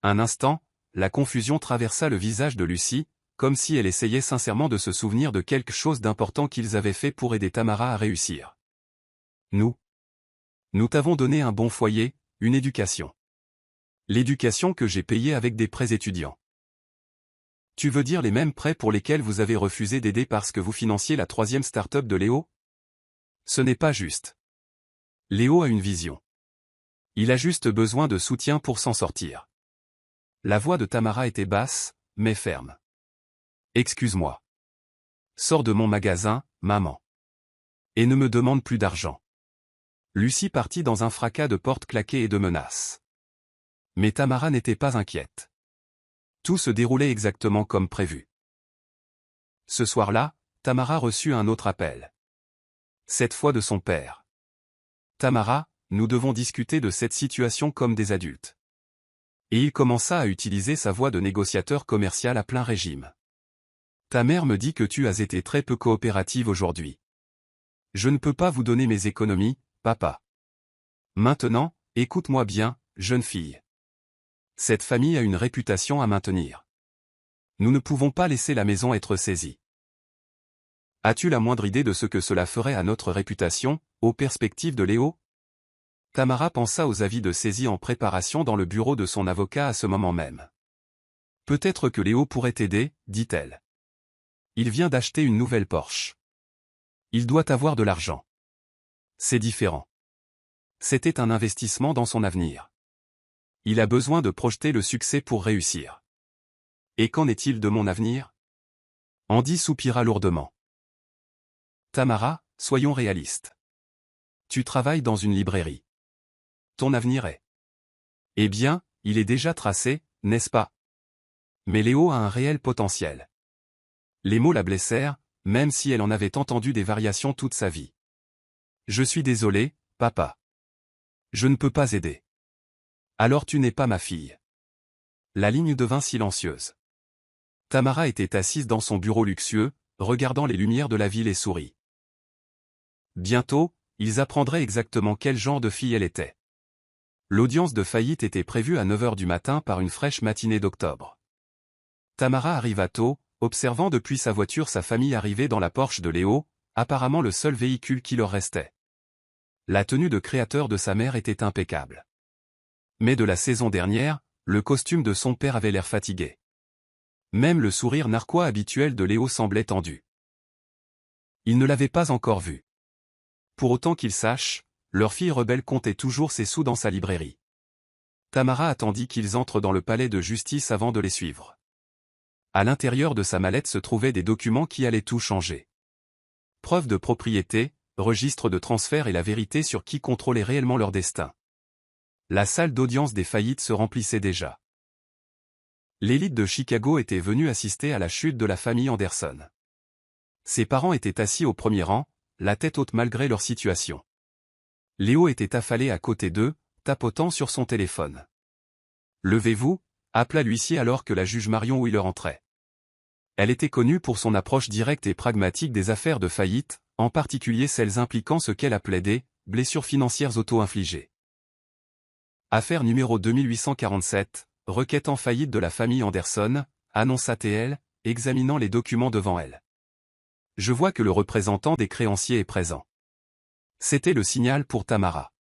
Un instant, la confusion traversa le visage de Lucie, comme si elle essayait sincèrement de se souvenir de quelque chose d'important qu'ils avaient fait pour aider Tamara à réussir. Nous t'avons donné un bon foyer, une éducation. L'éducation que j'ai payée avec des prêts étudiants. Tu veux dire les mêmes prêts pour lesquels vous avez refusé d'aider parce que vous financiez la 3e start-up de Léo? Ce n'est pas juste. Léo a une vision. Il a juste besoin de soutien pour s'en sortir. La voix de Tamara était basse, mais ferme. Excuse-moi. Sors de mon magasin, maman. Et ne me demande plus d'argent. Lucie partit dans un fracas de portes claquées et de menaces. Mais Tamara n'était pas inquiète. Tout se déroulait exactement comme prévu. Ce soir-là, Tamara reçut un autre appel. Cette fois de son père. Tamara, nous devons discuter de cette situation comme des adultes. Et il commença à utiliser sa voix de négociateur commercial à plein régime. Ta mère me dit que tu as été très peu coopérative aujourd'hui. Je ne peux pas vous donner mes économies, papa. Maintenant, écoute-moi bien, jeune fille. Cette famille a une réputation à maintenir. Nous ne pouvons pas laisser la maison être saisie. As-tu la moindre idée de ce que cela ferait à notre réputation, aux perspectives de Léo? Tamara pensa aux avis de saisie en préparation dans le bureau de son avocat à ce moment même. Peut-être que Léo pourrait t'aider, dit-elle. Il vient d'acheter une nouvelle Porsche. Il doit avoir de l'argent. C'est différent. C'était un investissement dans son avenir. Il a besoin de projeter le succès pour réussir. Et qu'en est-il de mon avenir? Andy soupira lourdement. Tamara, soyons réalistes. Tu travailles dans une librairie. Ton avenir est. Eh bien, il est déjà tracé, n'est-ce pas? Mais Léo a un réel potentiel. Les mots la blessèrent, même si elle en avait entendu des variations toute sa vie. Je suis désolé, papa. Je ne peux pas aider. Alors tu n'es pas ma fille. La ligne devint silencieuse. Tamara était assise dans son bureau luxueux, regardant les lumières de la ville et sourit. Bientôt, ils apprendraient exactement quel genre de fille elle était. L'audience de faillite était prévue à 9h du matin par une fraîche matinée d'octobre. Tamara arriva tôt, observant depuis sa voiture sa famille arriver dans la Porsche de Léo, apparemment le seul véhicule qui leur restait. La tenue de créateur de sa mère était impeccable. Mais de la saison dernière, le costume de son père avait l'air fatigué. Même le sourire narquois habituel de Léo semblait tendu. Il ne l'avait pas encore vu. Pour autant qu'il sache, leur fille rebelle comptait toujours ses sous dans sa librairie. Tamara attendit qu'ils entrent dans le palais de justice avant de les suivre. À l'intérieur de sa mallette se trouvaient des documents qui allaient tout changer. Preuves de propriété, registre de transfert et la vérité sur qui contrôlait réellement leur destin. La salle d'audience des faillites se remplissait déjà. L'élite de Chicago était venue assister à la chute de la famille Anderson. Ses parents étaient assis au premier rang, la tête haute malgré leur situation. Léo était affalé à côté d'eux, tapotant sur son téléphone. « Levez-vous » appela l'huissier alors que la juge Marion Wheeler entrait. Elle était connue pour son approche directe et pragmatique des affaires de faillite, en particulier celles impliquant ce qu'elle appelait des « blessures financières auto-infligées ». Affaire numéro 2847, requête en faillite de la famille Anderson, annonça-t-elle, examinant les documents devant elle. Je vois que le représentant des créanciers est présent. C'était le signal pour Tamara.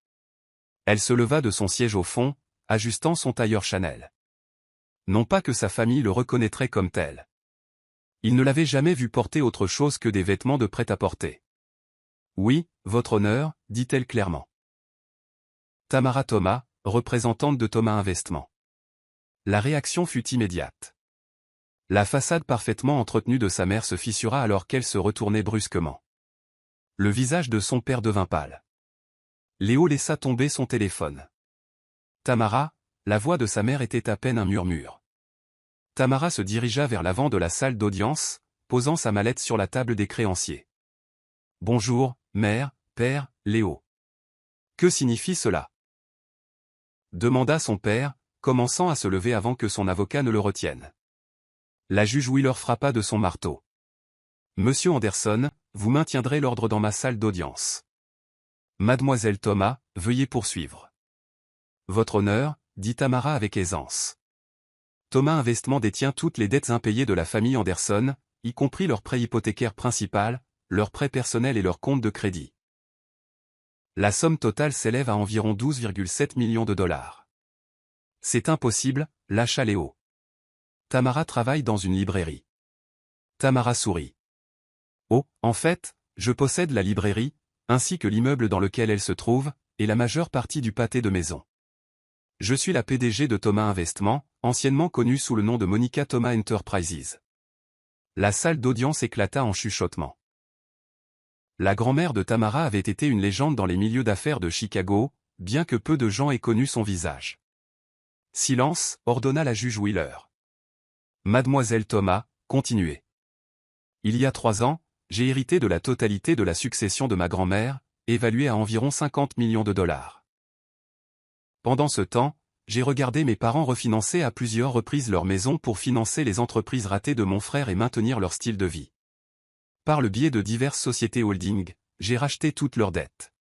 Elle se leva de son siège au fond, ajustant son tailleur Chanel. Non pas que sa famille le reconnaîtrait comme tel. Il ne l'avait jamais vu porter autre chose que des vêtements de prêt-à-porter. « Oui, votre honneur », dit-elle clairement. Tamara Thomas, représentante de Thomas Investment. La réaction fut immédiate. La façade parfaitement entretenue de sa mère se fissura alors qu'elle se retournait brusquement. Le visage de son père devint pâle. Léo laissa tomber son téléphone. Tamara, la voix de sa mère était à peine un murmure. Tamara se dirigea vers l'avant de la salle d'audience, posant sa mallette sur la table des créanciers. « Bonjour, mère, père, Léo. Que signifie cela » demanda son père, commençant à se lever avant que son avocat ne le retienne. La juge Wheeler frappa de son marteau. « Monsieur Anderson, vous maintiendrez l'ordre dans ma salle d'audience. » Mademoiselle Thomas, veuillez poursuivre. Votre honneur, dit Tamara avec aisance. Thomas Investment détient toutes les dettes impayées de la famille Anderson, y compris leur prêt hypothécaire principal, leurs prêts personnels et leurs comptes de crédit. La somme totale s'élève à environ 12,7 millions de dollars. C'est impossible, lâcha Léo. Tamara travaille dans une librairie. Tamara sourit. Oh, en fait, je possède la librairie, ainsi que l'immeuble dans lequel elle se trouve, et la majeure partie du pâté de maison. Je suis la PDG de Thomas Investment, anciennement connue sous le nom de Monica Thomas Enterprises. La salle d'audience éclata en chuchotements. La grand-mère de Tamara avait été une légende dans les milieux d'affaires de Chicago, bien que peu de gens aient connu son visage. Silence, ordonna la juge Wheeler. Mademoiselle Thomas, continuez. Il y a 3 ans, j'ai hérité de la totalité de la succession de ma grand-mère, évaluée à environ 50 millions de dollars. Pendant ce temps, j'ai regardé mes parents refinancer à plusieurs reprises leur maison pour financer les entreprises ratées de mon frère et maintenir leur style de vie. Par le biais de diverses sociétés holding, j'ai racheté toutes leurs dettes.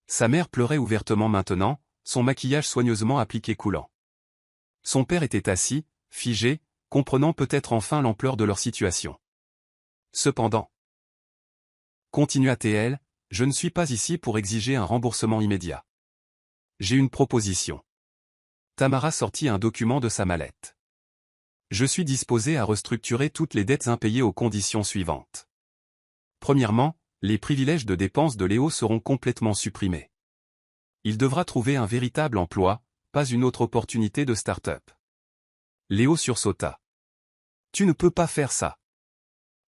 Sa mère pleurait ouvertement maintenant, son maquillage soigneusement appliqué coulant. Son père était assis, figé, comprenant peut-être enfin l'ampleur de leur situation. Cependant, continua-t-elle, je ne suis pas ici pour exiger un remboursement immédiat. J'ai une proposition. Tamara sortit un document de sa mallette. Je suis disposé à restructurer toutes les dettes impayées aux conditions suivantes. Premièrement, les privilèges de dépenses de Léo seront complètement supprimés. Il devra trouver un véritable emploi, pas une autre opportunité de start-up. Léo sursauta. Tu ne peux pas faire ça.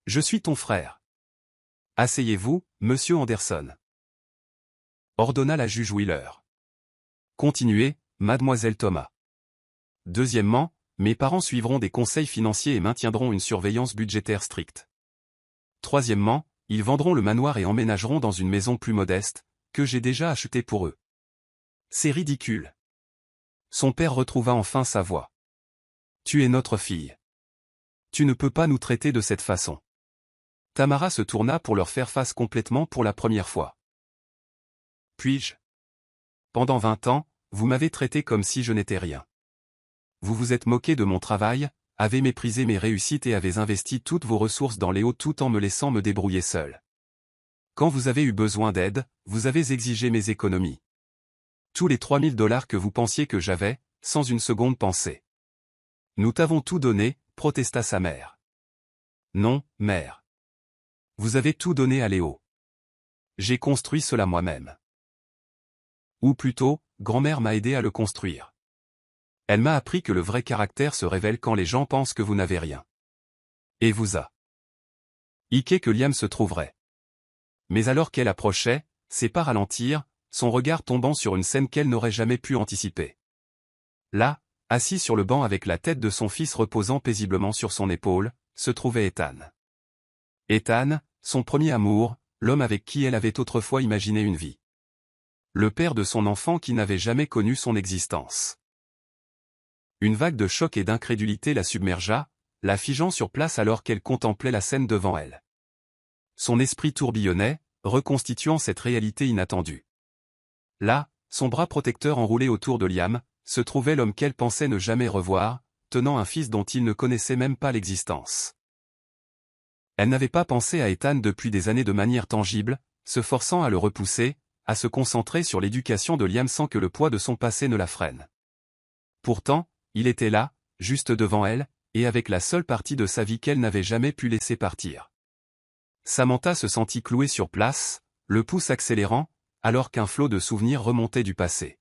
Je suis ton frère. Asseyez-vous, monsieur Anderson. Ordonna la juge Wheeler. Continuez, mademoiselle Thomas. Deuxièmement, mes parents suivront des conseils financiers et maintiendront une surveillance budgétaire stricte. Troisièmement, ils vendront le manoir et emménageront dans une maison plus modeste, que j'ai déjà achetée pour eux. C'est ridicule. Son père retrouva enfin sa voix. Tu es notre fille. Tu ne peux pas nous traiter de cette façon. Tamara se tourna pour leur faire face complètement pour la première fois. Puis-je ? Pendant 20 ans, vous m'avez traité comme si je n'étais rien. Vous vous êtes moqué de mon travail, avez méprisé mes réussites et avez investi toutes vos ressources dans Léo tout en me laissant me débrouiller seul. Quand vous avez eu besoin d'aide, vous avez exigé mes économies. Tous les 3 000 $ que vous pensiez que j'avais, sans une seconde pensée. Nous t'avons tout donné, protesta sa mère. Non, mère. Vous avez tout donné à Léo. J'ai construit cela moi-même. Ou plutôt, grand-mère m'a aidé à le construire. Elle m'a appris que le vrai caractère se révèle quand les gens pensent que vous n'avez rien. Et vous a. Hiqué que Liam se trouverait. Mais alors qu'elle approchait, ses pas ralentirent, son regard tombant sur une scène qu'elle n'aurait jamais pu anticiper. Là, assis sur le banc avec la tête de son fils reposant paisiblement sur son épaule, se trouvait Ethan. Ethan, son premier amour, l'homme avec qui elle avait autrefois imaginé une vie. Le père de son enfant qui n'avait jamais connu son existence. Une vague de choc et d'incrédulité la submergea, la figeant sur place alors qu'elle contemplait la scène devant elle. Son esprit tourbillonnait, reconstituant cette réalité inattendue. Là, son bras protecteur enroulé autour de Liam, se trouvait l'homme qu'elle pensait ne jamais revoir, tenant un fils dont il ne connaissait même pas l'existence. Elle n'avait pas pensé à Ethan depuis des années de manière tangible, se forçant à le repousser, à se concentrer sur l'éducation de Liam sans que le poids de son passé ne la freine. Pourtant, il était là, juste devant elle, et avec la seule partie de sa vie qu'elle n'avait jamais pu laisser partir. Samantha se sentit clouée sur place, le pouce accélérant, alors qu'un flot de souvenirs remontait du passé.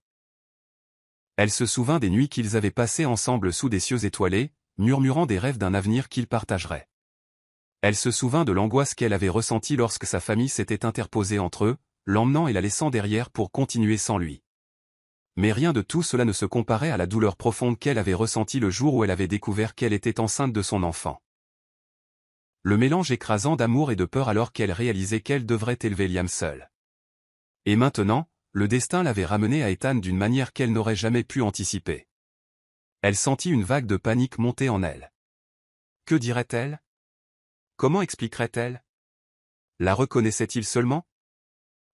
Elle se souvint des nuits qu'ils avaient passées ensemble sous des cieux étoilés, murmurant des rêves d'un avenir qu'ils partageraient. Elle se souvint de l'angoisse qu'elle avait ressentie lorsque sa famille s'était interposée entre eux, l'emmenant et la laissant derrière pour continuer sans lui. Mais rien de tout cela ne se comparait à la douleur profonde qu'elle avait ressentie le jour où elle avait découvert qu'elle était enceinte de son enfant. Le mélange écrasant d'amour et de peur alors qu'elle réalisait qu'elle devrait élever Liam seule. Et maintenant, le destin l'avait ramenée à Ethan d'une manière qu'elle n'aurait jamais pu anticiper. Elle sentit une vague de panique monter en elle. Que dirait-elle? Comment expliquerait-elle? La reconnaissait-il seulement?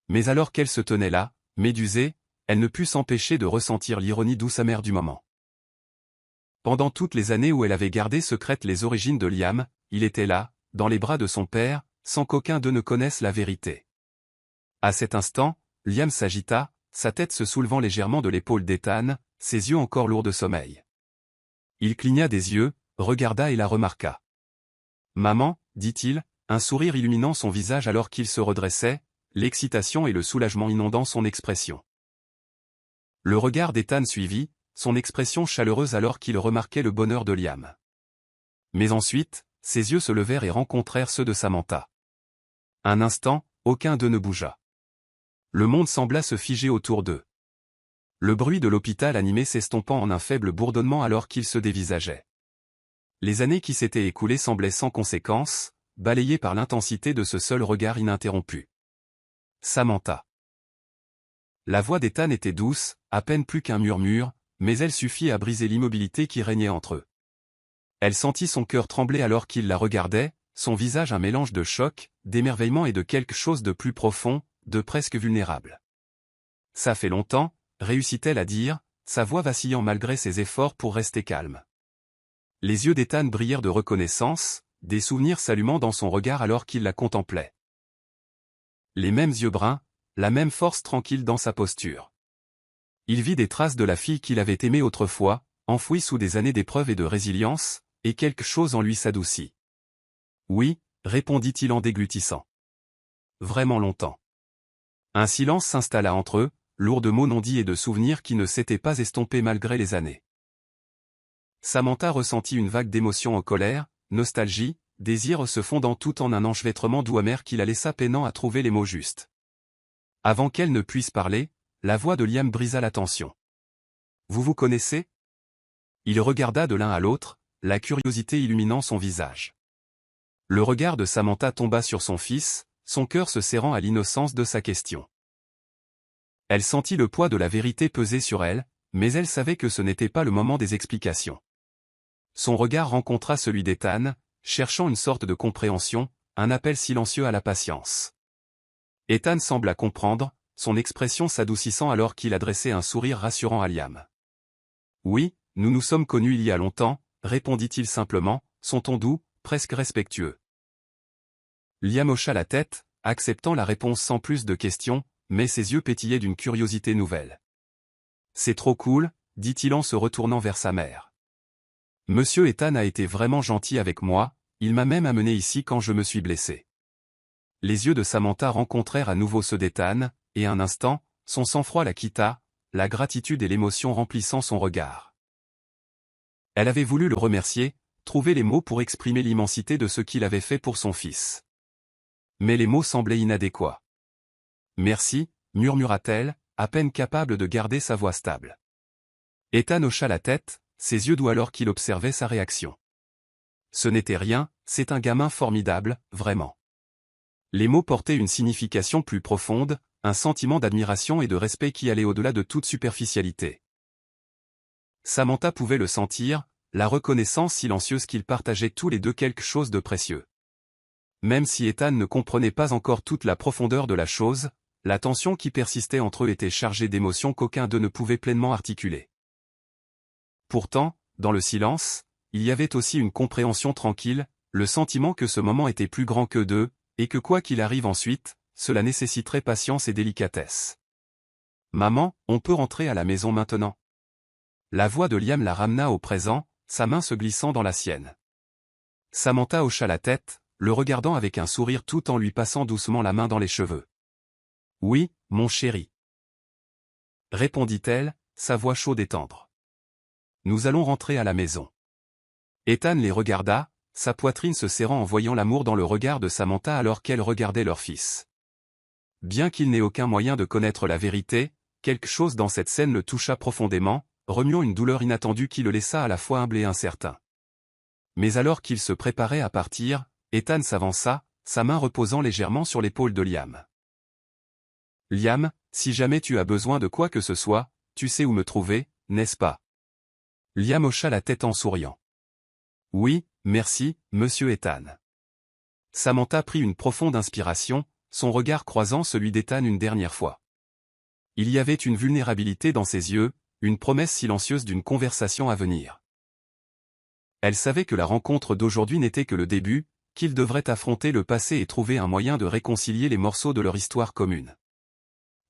Mais alors qu'elle se tenait là, médusée, elle ne put s'empêcher de ressentir l'ironie douce amère du moment. Pendant toutes les années où elle avait gardé secrètes les origines de Liam, il était là, dans les bras de son père, sans qu'aucun d'eux ne connaisse la vérité. À cet instant, Liam s'agita, sa tête se soulevant légèrement de l'épaule d'Ethan, ses yeux encore lourds de sommeil. Il cligna des yeux, regarda et la remarqua. « Maman » dit-il, un sourire illuminant son visage alors qu'il se redressait, l'excitation et le soulagement inondant son expression. Le regard d'Ethan suivit, son expression chaleureuse alors qu'il remarquait le bonheur de Liam. Mais ensuite, ses yeux se levèrent et rencontrèrent ceux de Samantha. Un instant, aucun d'eux ne bougea. Le monde sembla se figer autour d'eux. Le bruit de l'hôpital animé s'estompant en un faible bourdonnement alors qu'ils se dévisageaient. Les années qui s'étaient écoulées semblaient sans conséquence, balayées par l'intensité de ce seul regard ininterrompu. Samantha. La voix d'Ethan était douce, à peine plus qu'un murmure, mais elle suffit à briser l'immobilité qui régnait entre eux. Elle sentit son cœur trembler alors qu'il la regardait, son visage un mélange de choc, d'émerveillement et de quelque chose de plus profond, de presque vulnérable. « Ça fait longtemps », réussit-elle à dire, sa voix vacillant malgré ses efforts pour rester calme. Les yeux d'Ethan brillèrent de reconnaissance, des souvenirs s'allumant dans son regard alors qu'il la contemplait. Les mêmes yeux bruns, la même force tranquille dans sa posture. Il vit des traces de la fille qu'il avait aimée autrefois, enfouie sous des années d'épreuves et de résilience, et quelque chose en lui s'adoucit. « Oui », répondit-il en déglutissant. « Vraiment longtemps. » Un silence s'installa entre eux, lourd de mots non dits et de souvenirs qui ne s'étaient pas estompés malgré les années. Samantha ressentit une vague d'émotion en colère, nostalgie, désir se fondant tout en un enchevêtrement doux amer qui la laissa peinant à trouver les mots justes. Avant qu'elle ne puisse parler, la voix de Liam brisa la tension. « Vous vous connaissez ?» Il regarda de l'un à l'autre, la curiosité illuminant son visage. Le regard de Samantha tomba sur son fils, son cœur se serrant à l'innocence de sa question. Elle sentit le poids de la vérité peser sur elle, mais elle savait que ce n'était pas le moment des explications. Son regard rencontra celui d'Ethan, cherchant une sorte de compréhension, un appel silencieux à la patience. Ethan sembla comprendre, son expression s'adoucissant alors qu'il adressait un sourire rassurant à Liam. « Oui, nous nous sommes connus il y a longtemps », répondit-il simplement, son ton doux, presque respectueux. Liam hocha la tête, acceptant la réponse sans plus de questions, mais ses yeux pétillaient d'une curiosité nouvelle. « C'est trop cool », dit-il en se retournant vers sa mère. « Monsieur Ethan a été vraiment gentil avec moi, il m'a même amené ici quand je me suis blessé. » Les yeux de Samantha rencontrèrent à nouveau ceux d'Ethan, et un instant, son sang-froid la quitta, la gratitude et l'émotion remplissant son regard. Elle avait voulu le remercier, trouver les mots pour exprimer l'immensité de ce qu'il avait fait pour son fils. Mais les mots semblaient inadéquats. « Merci », murmura-t-elle, à peine capable de garder sa voix stable. Ethan hocha la tête, ses yeux doux alors qu'il observait sa réaction. « Ce n'était rien, c'est un gamin formidable, vraiment. » Les mots portaient une signification plus profonde, un sentiment d'admiration et de respect qui allait au-delà de toute superficialité. Samantha pouvait le sentir, la reconnaissance silencieuse qu'ils partageaient tous les deux quelque chose de précieux. Même si Ethan ne comprenait pas encore toute la profondeur de la chose, la tension qui persistait entre eux était chargée d'émotions qu'aucun d'eux ne pouvait pleinement articuler. Pourtant, dans le silence, il y avait aussi une compréhension tranquille, le sentiment que ce moment était plus grand que d'eux, et que quoi qu'il arrive ensuite, cela nécessiterait patience et délicatesse. « Maman, on peut rentrer à la maison maintenant ?» La voix de Liam la ramena au présent, sa main se glissant dans la sienne. Samantha hocha la tête, le regardant avec un sourire tout en lui passant doucement la main dans les cheveux. « Oui, mon chéri. » répondit-elle, sa voix chaude et tendre. « Nous allons rentrer à la maison. » Ethan les regarda, sa poitrine se serrant en voyant l'amour dans le regard de Samantha alors qu'elle regardait leur fils. Bien qu'il n'ait aucun moyen de connaître la vérité, quelque chose dans cette scène le toucha profondément, remuant une douleur inattendue qui le laissa à la fois humble et incertain. Mais alors qu'il se préparait à partir, Ethan s'avança, sa main reposant légèrement sur l'épaule de Liam. « Liam, si jamais tu as besoin de quoi que ce soit, tu sais où me trouver, n'est-ce pas ?» Liam hocha la tête en souriant. « Oui, merci, monsieur Ethan. » Samantha prit une profonde inspiration, son regard croisant celui d'Ethan une dernière fois. Il y avait une vulnérabilité dans ses yeux, une promesse silencieuse d'une conversation à venir. Elle savait que la rencontre d'aujourd'hui n'était que le début, qu'ils devraient affronter le passé et trouver un moyen de réconcilier les morceaux de leur histoire commune.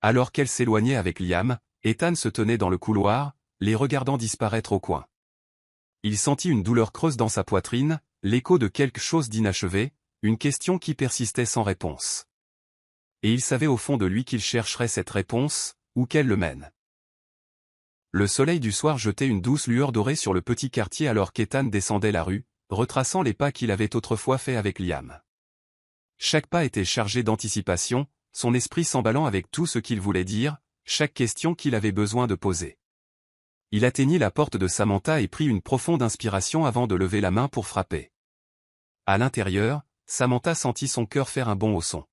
Alors qu'elle s'éloignait avec Liam, Ethan se tenait dans le couloir, les regardant disparaître au coin. Il sentit une douleur creuse dans sa poitrine, l'écho de quelque chose d'inachevé, une question qui persistait sans réponse. Et il savait au fond de lui qu'il chercherait cette réponse, où qu'elle le mène. Le soleil du soir jetait une douce lueur dorée sur le petit quartier alors qu'Ethan descendait la rue, retraçant les pas qu'il avait autrefois faits avec Liam. Chaque pas était chargé d'anticipation, son esprit s'emballant avec tout ce qu'il voulait dire, chaque question qu'il avait besoin de poser. Il atteignit la porte de Samantha et prit une profonde inspiration avant de lever la main pour frapper. À l'intérieur, Samantha sentit son cœur faire un bond au son.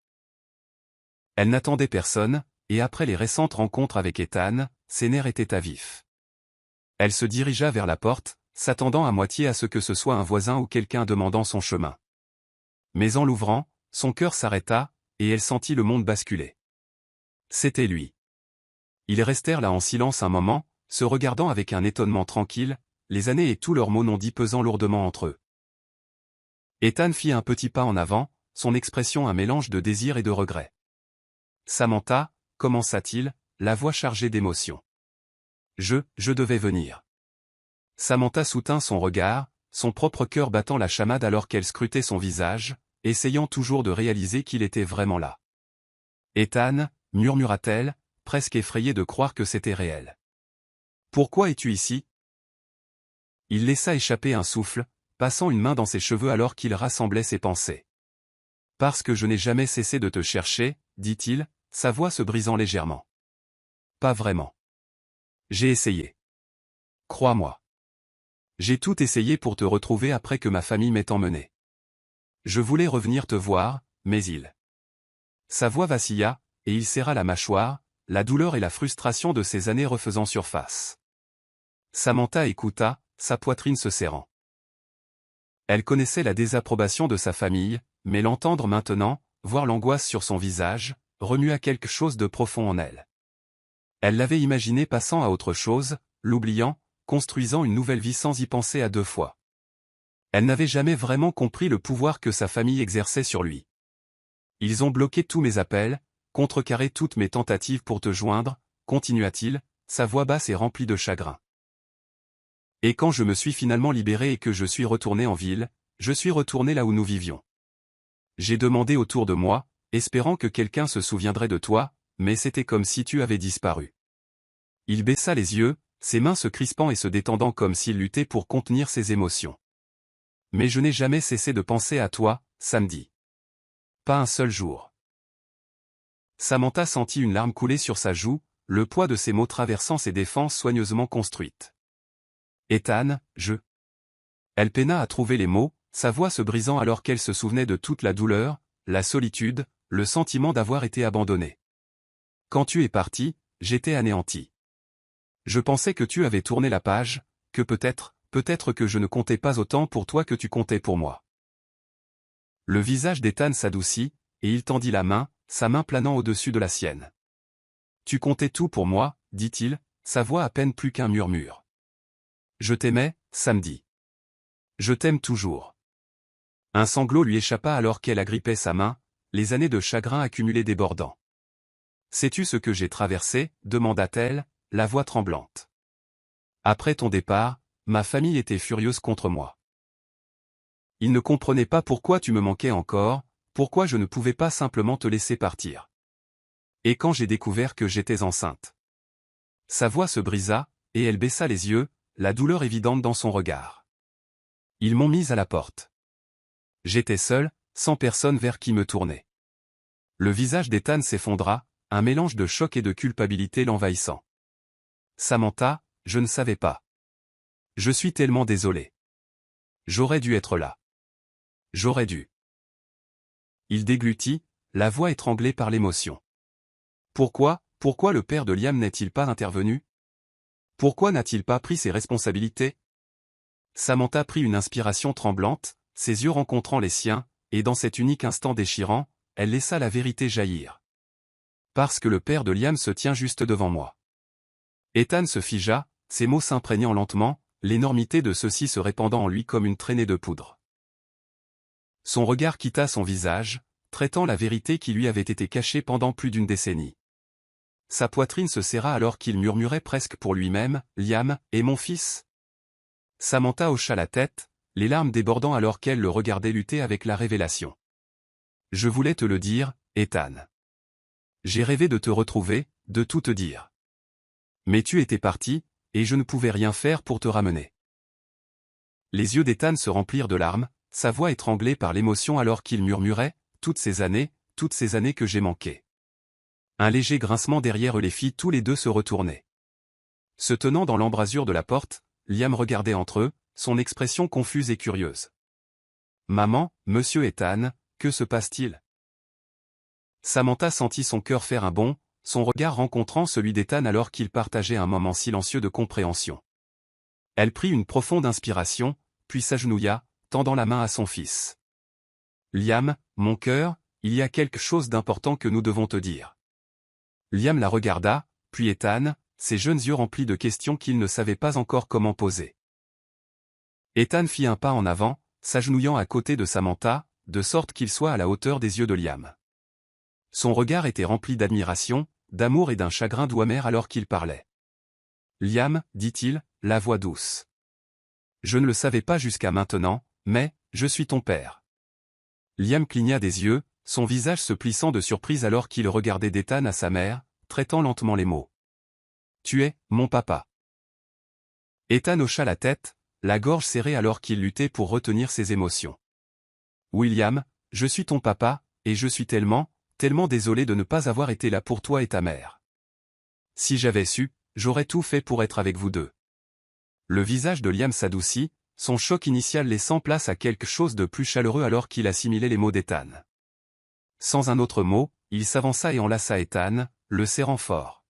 Elle n'attendait personne, et après les récentes rencontres avec Ethan, ses nerfs étaient à vif. Elle se dirigea vers la porte, s'attendant à moitié à ce que ce soit un voisin ou quelqu'un demandant son chemin. Mais en l'ouvrant, son cœur s'arrêta, et elle sentit le monde basculer. C'était lui. Ils restèrent là en silence un moment, se regardant avec un étonnement tranquille, les années et tous leurs mots non dits pesant lourdement entre eux. Ethan fit un petit pas en avant, son expression un mélange de désir et de regret. « Samantha » commença-t-il, la voix chargée d'émotion. « Je devais venir. » Samantha soutint son regard, son propre cœur battant la chamade alors qu'elle scrutait son visage, essayant toujours de réaliser qu'il était vraiment là. « Ethan » murmura-t-elle, presque effrayée de croire que c'était réel. « Pourquoi es-tu ici ?» Il laissa échapper un souffle, passant une main dans ses cheveux alors qu'il rassemblait ses pensées. « Parce que je n'ai jamais cessé de te chercher, » dit-il, sa voix se brisant légèrement. « Pas vraiment. J'ai essayé. Crois-moi. J'ai tout essayé pour te retrouver après que ma famille m'ait emmené. Je voulais revenir te voir, mais il... » Sa voix vacilla, et il serra la mâchoire, la douleur et la frustration de ces années refaisant surface. Samantha écouta, sa poitrine se serrant. Elle connaissait la désapprobation de sa famille, mais l'entendre maintenant, voir l'angoisse sur son visage, remua quelque chose de profond en elle. Elle l'avait imaginé passant à autre chose, l'oubliant, construisant une nouvelle vie sans y penser à deux fois. Elle n'avait jamais vraiment compris le pouvoir que sa famille exerçait sur lui. « Ils ont bloqué tous mes appels, contrecarré toutes mes tentatives pour te joindre, » continua-t-il, sa voix basse et remplie de chagrin. « Et quand je me suis finalement libéré et que je suis retourné en ville, je suis retourné là où nous vivions. J'ai demandé autour de moi, espérant que quelqu'un se souviendrait de toi, mais c'était comme si tu avais disparu. » Il baissa les yeux, ses mains se crispant et se détendant comme s'il luttait pour contenir ses émotions. « Mais je n'ai jamais cessé de penser à toi, samedi. Pas un seul jour. » Samantha sentit une larme couler sur sa joue, le poids de ses mots traversant ses défenses soigneusement construites. « Ethan, je... » Elle peina à trouver les mots, sa voix se brisant alors qu'elle se souvenait de toute la douleur, la solitude, le sentiment d'avoir été abandonnée. Quand tu es parti, j'étais anéanti. Je pensais que tu avais tourné la page, que peut-être que je ne comptais pas autant pour toi que tu comptais pour moi. Le visage d'Ethan s'adoucit, et il tendit la main, sa main planant au-dessus de la sienne. Tu comptais tout pour moi, dit-il, sa voix à peine plus qu'un murmure. Je t'aimais, samedi. Je t'aime toujours. Un sanglot lui échappa alors qu'elle agrippait sa main, les années de chagrin accumulées débordant. Sais-tu ce que j'ai traversé, demanda-t-elle, la voix tremblante. Après ton départ, ma famille était furieuse contre moi. Ils ne comprenaient pas pourquoi tu me manquais encore, pourquoi je ne pouvais pas simplement te laisser partir. Et quand j'ai découvert que j'étais enceinte. Sa voix se brisa, et elle baissa les yeux, la douleur évidente dans son regard. Ils m'ont mise à la porte. J'étais seul, sans personne vers qui me tourner. Le visage d'Ethan s'effondra, un mélange de choc et de culpabilité l'envahissant. Samantha, je ne savais pas. Je suis tellement désolé. J'aurais dû être là. J'aurais dû. Il déglutit, la voix étranglée par l'émotion. Pourquoi le père de Liam n'est-il pas intervenu? Pourquoi n'a-t-il pas pris ses responsabilités? Samantha prit une inspiration tremblante, ses yeux rencontrant les siens, et dans cet unique instant déchirant, elle laissa la vérité jaillir. Parce que le père de Liam se tient juste devant moi. Ethan se figea, ses mots s'imprégnant lentement, l'énormité de ceux-ci se répandant en lui comme une traînée de poudre. Son regard quitta son visage, traitant la vérité qui lui avait été cachée pendant plus d'une décennie. Sa poitrine se serra alors qu'il murmurait presque pour lui-même, « Liam, et mon fils ?» Samantha hocha la tête, les larmes débordant alors qu'elle le regardait lutter avec la révélation. « Je voulais te le dire, Ethan. J'ai rêvé de te retrouver, de tout te dire. Mais tu étais parti, et je ne pouvais rien faire pour te ramener. » Les yeux d'Ethan se remplirent de larmes, sa voix étranglée par l'émotion alors qu'il murmurait, « toutes ces années que j'ai manqué. » Un léger grincement derrière eux les fit tous les deux se retourner. Se tenant dans l'embrasure de la porte, Liam regardait entre eux, son expression confuse et curieuse. « Maman, monsieur Ethan, que se passe-t-il » Samantha sentit son cœur faire un bond, son regard rencontrant celui d'Ethan alors qu'ils partageaient un moment silencieux de compréhension. Elle prit une profonde inspiration, puis s'agenouilla, tendant la main à son fils. « Liam, mon cœur, il y a quelque chose d'important que nous devons te dire. » Liam la regarda, puis Ethan, ses jeunes yeux remplis de questions qu'il ne savait pas encore comment poser. Ethan fit un pas en avant, s'agenouillant à côté de Samantha, de sorte qu'il soit à la hauteur des yeux de Liam. Son regard était rempli d'admiration, d'amour et d'un chagrin doux amer alors qu'il parlait. « Liam, dit-il, la voix douce. Je ne le savais pas jusqu'à maintenant, mais, je suis ton père. » Liam cligna des yeux, son visage se plissant de surprise alors qu'il regardait d'Ethan à sa mère, traitant lentement les mots. « Tu es, mon papa. » Ethan hocha la tête, la gorge serrée alors qu'il luttait pour retenir ses émotions. « William, je suis ton papa, et je suis tellement désolé de ne pas avoir été là pour toi et ta mère. Si j'avais su, j'aurais tout fait pour être avec vous deux. » Le visage de Liam s'adoucit, son choc initial laissant place à quelque chose de plus chaleureux alors qu'il assimilait les mots d'Ethan. Sans un autre mot, il s'avança et enlaça Ethan, le serrant fort.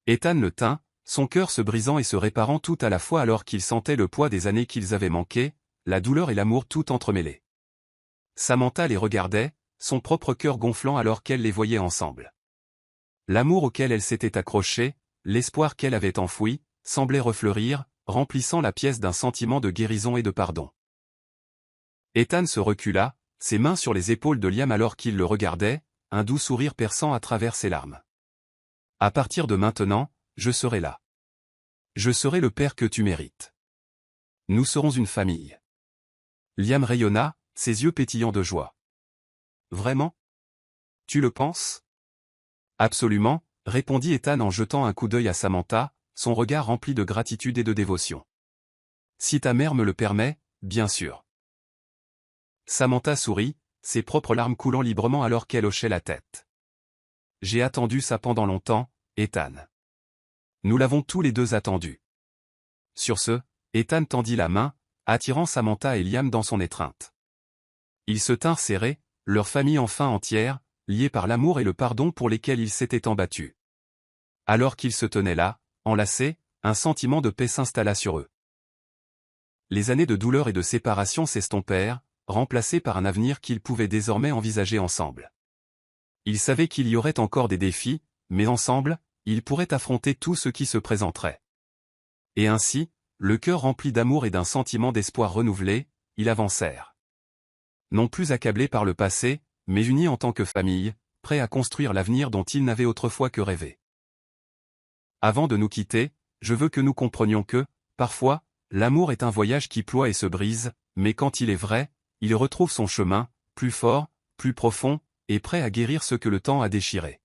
Ethan le tint, son cœur se brisant et se réparant tout à la fois alors qu'il sentait le poids des années qu'ils avaient manquées, la douleur et l'amour tout entremêlés. Samantha les regardait, son propre cœur gonflant alors qu'elle les voyait ensemble. L'amour auquel elle s'était accrochée, l'espoir qu'elle avait enfoui, semblait refleurir, remplissant la pièce d'un sentiment de guérison et de pardon. Ethan se recula, ses mains sur les épaules de Liam alors qu'il le regardait, un doux sourire perçant à travers ses larmes. « À partir de maintenant, je serai là. Je serai le père que tu mérites. Nous serons une famille. » Liam rayonna, ses yeux pétillants de joie. « Vraiment? Tu le penses? » « Absolument, » répondit Ethan en jetant un coup d'œil à Samantha, son regard rempli de gratitude et de dévotion. « Si ta mère me le permet, bien sûr. » Samantha sourit, ses propres larmes coulant librement alors qu'elle hochait la tête. « J'ai attendu ça pendant longtemps, Ethan. Nous l'avons tous les deux attendu. » Sur ce, Ethan tendit la main, attirant Samantha et Liam dans son étreinte. Ils se tinrent serrés, leur famille enfin entière, liés par l'amour et le pardon pour lesquels ils s'étaient tant battus. Alors qu'ils se tenaient là, enlacés, un sentiment de paix s'installa sur eux. Les années de douleur et de séparation s'estompèrent, remplacées par un avenir qu'ils pouvaient désormais envisager ensemble. Ils savaient qu'il y aurait encore des défis, mais ensemble, ils pourraient affronter tout ce qui se présenterait. Et ainsi, le cœur rempli d'amour et d'un sentiment d'espoir renouvelé, ils avancèrent. Non plus accablés par le passé, mais unis en tant que famille, prêts à construire l'avenir dont ils n'avaient autrefois que rêvé. Avant de nous quitter, je veux que nous comprenions que, parfois, l'amour est un voyage qui ploie et se brise, mais quand il est vrai, il retrouve son chemin, plus fort, plus profond, et prêt à guérir ce que le temps a déchiré.